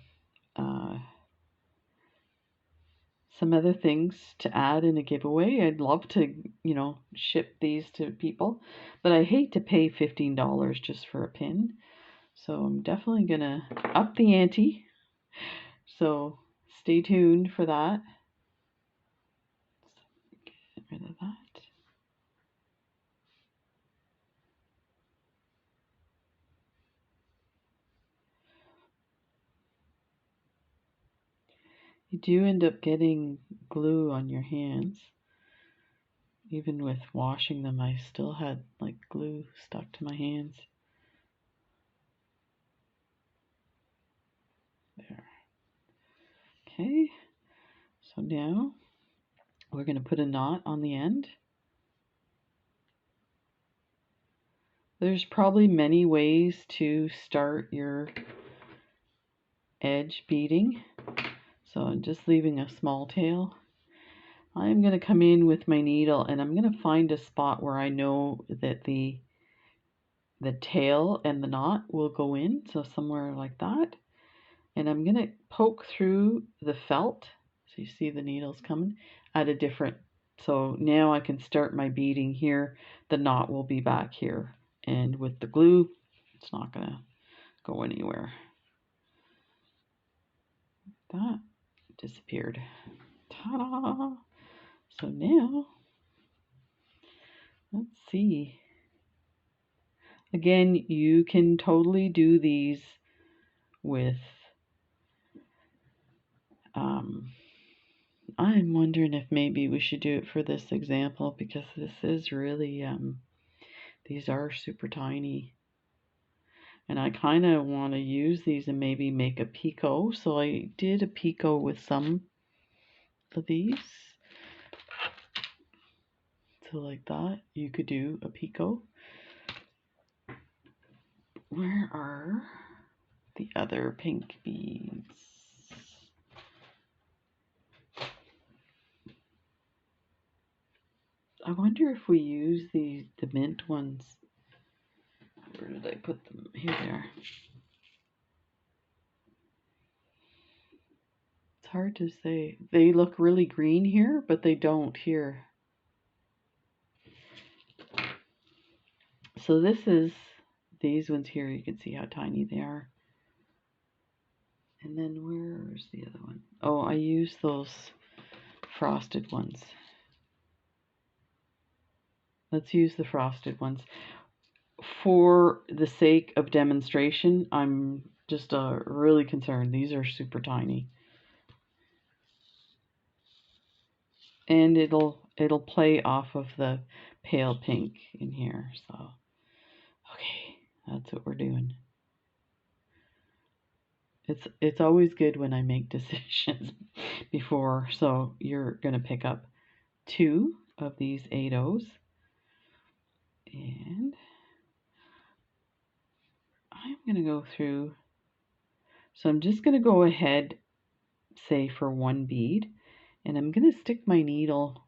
other things to add in a giveaway. I'd love to, you know, ship these to people, but I hate to pay $15 just for a pin. So I'm definitely gonna up the ante. So stay tuned for that. Get rid of that. You do end up getting glue on your hands. Even with washing them, I still had like glue stuck to my hands. There. Okay, so now we're going to put a knot on the end. There's probably many ways to start your edge beading. So I'm just leaving a small tail. I'm going to come in with my needle and I'm going to find a spot where I know that the tail and the knot will go in. So somewhere like that. And I'm going to poke through the felt. So you see the needles coming at a different So now I can start my beading here. The knot will be back here. And with the glue, it's not going to go anywhere. That disappeared. Ta-da! So now, let's see. Again, you can totally do these with, I'm wondering if maybe we should do it for this example, because this is really, these are super tiny. And I kind of want to use these and maybe make a picot. So I did a picot with some of these. So like that, you could do a picot. Where are the other pink beads? I wonder if we use the mint ones. Where did I put them? Here they are. It's hard to say. They look really green here, but they don't here. So this is these ones here. You can see how tiny they are. And then where's the other one? Oh, I use those frosted ones. Let's use the frosted ones. For the sake of demonstration, I'm just really concerned. These are super tiny. And it'll play off of the pale pink in here. So, okay, that's what we're doing. It's always good when I make decisions before. So you're going to pick up 2 of these 8/0s. And I'm going to go through. So I'm just going to go ahead, say for 1 bead, and I'm going to stick my needle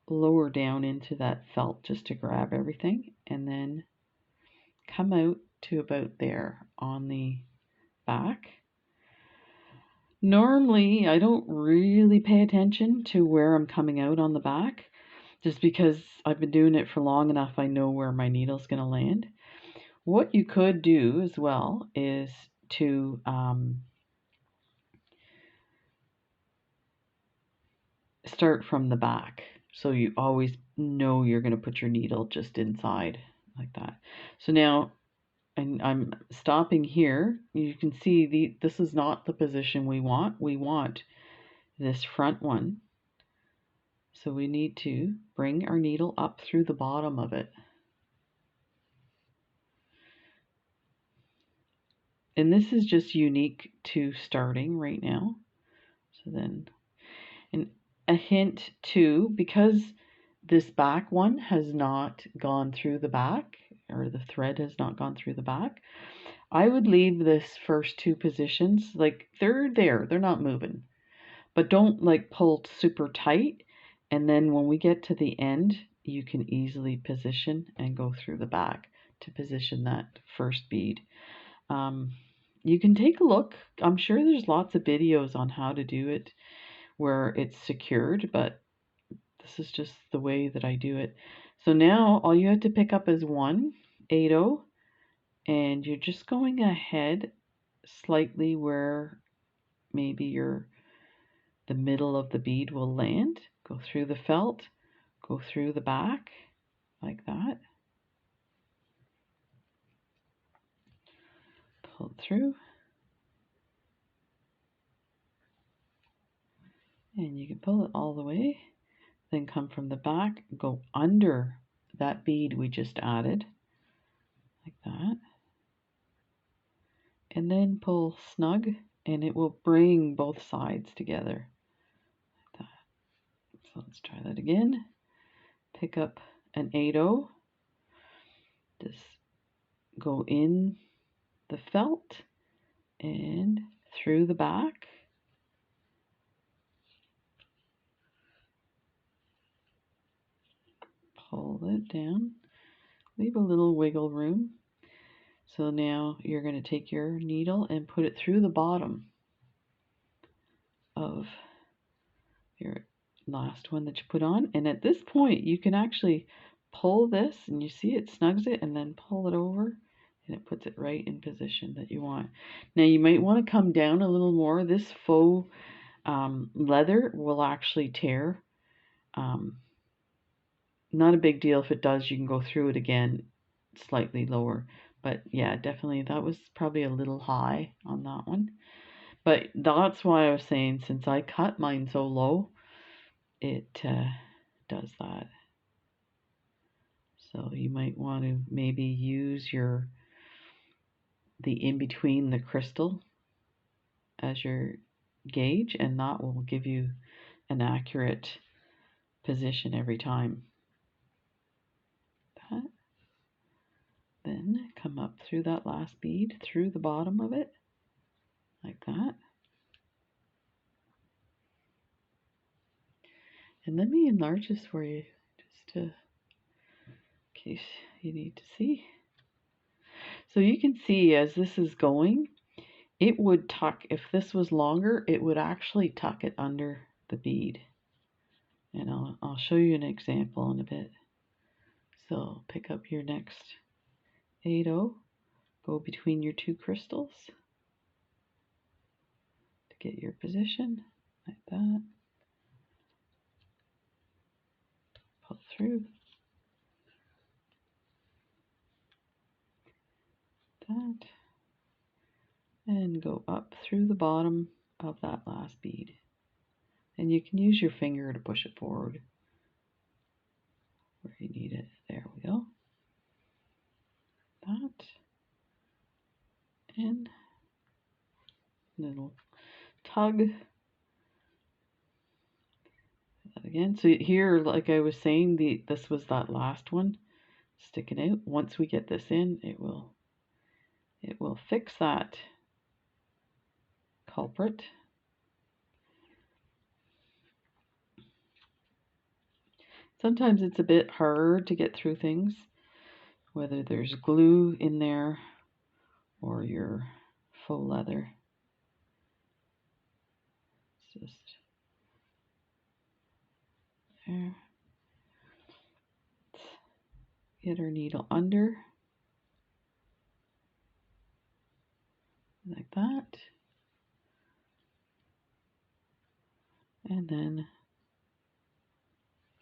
lower down into that felt just to grab everything, and then come out to about there on the back. Normally, I don't really pay attention to where I'm coming out on the back, just because I've been doing it for long enough. I know where my needle's going to land. What you could do as well is to start from the back, so you always know you're going to put your needle just inside like that. So now, and I'm stopping here. You can see this is not the position we want. We want this front one. So we need to bring our needle up through the bottom of it. And this is just unique to starting right now. So then, and a hint too, because this back one has not gone through the back, or the thread has not gone through the back, I would leave this first 2 positions, like they're there, they're not moving, but don't like pull super tight. And then when we get to the end, you can easily position and go through the back to position that first bead. You can take a look. I'm sure there's lots of videos on how to do it where it's secured, but this is just the way that I do it. So now all you have to pick up is 1 8/0, and you're just going ahead slightly where maybe the middle of the bead will land. Go through the felt, go through the back like that. Pull it through. And you can pull it all the way. Then come from the back, go under that bead we just added, like that. And then pull snug, and it will bring both sides together, like that. So let's try that again. Pick up an 8/0, just go in the felt and through the back. Pull it down, leave a little wiggle room. So now you're going to take your needle and put it through the bottom of your last one that you put on. And at this point, you can actually pull this, and you see it snugs it, and then pull it over, and it puts it right in position that you want. Now, you might want to come down a little more. This faux leather will actually tear. Not a big deal if it does. You can go through it again slightly lower. But yeah, definitely that was probably a little high on that one. But that's why I was saying, since I cut mine so low, it does that. So you might want to maybe use the in between the crystal as your gauge, and that will give you an accurate position every time. That. Then come up through that last bead, through the bottom of it, like that. And let me enlarge this for you, just in case you need to see. So you can see as this is going, it would tuck, if this was longer, it would actually tuck it under the bead. And I'll show you an example in a bit. So pick up your next 8/0, go between your two crystals to get your position, like that. Pull through. That. And go up through the bottom of that last bead. And you can use your finger to push it forward where you need it. There we go. That. And little tug. That again. So here, like I was saying, this was that last one sticking out. Once we get this in, it will fix that culprit. Sometimes it's a bit hard to get through things, whether there's glue in there or your faux leather. It's just there. Get our needle under, like that. And then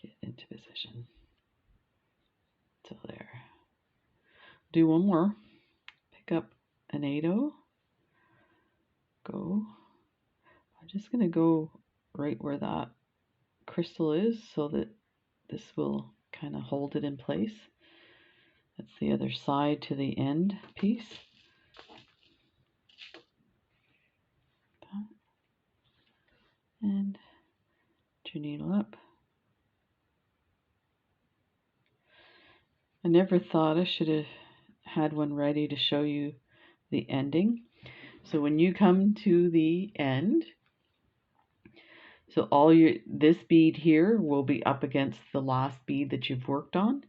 get into position. So there. Do one more. Pick up an 8/0. Go. I'm just going to go right where that crystal is so that this will kind of hold it in place. That's the other side to the end piece. That. And put your needle up. I never thought I should have had one ready to show you the ending. So when you come to the end, so this bead here will be up against the last bead that you've worked on.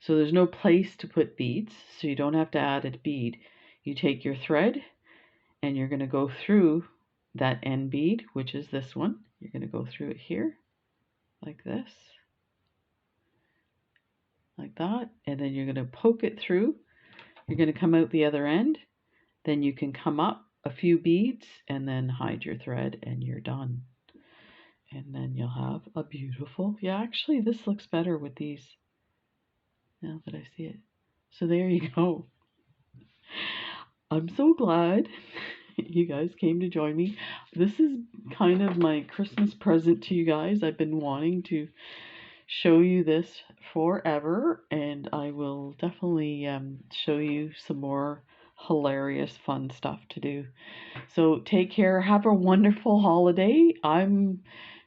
So there's no place to put beads, so you don't have to add a bead. You take your thread and you're going to go through that end bead, which is this one. You're going to go through it here, like this, like that, and then you're going to poke it through. You're going to come out the other end. Then you can come up a few beads and then hide your thread and you're done. And then you'll have a beautiful, yeah, actually this looks better with these now that I see it. So there you go. I'm so glad you guys came to join me. This is kind of my Christmas present to you guys. I've been wanting to show you this forever, and I will definitely show you some more hilarious fun stuff to do. So take care, have a wonderful holiday.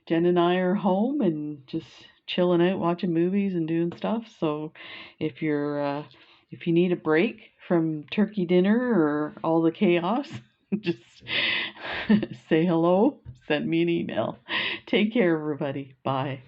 Jen and I are home and just chilling out, watching movies and doing stuff. So if you need a break from turkey dinner or all the chaos, just say hello, send me an email. Take care, everybody. Bye.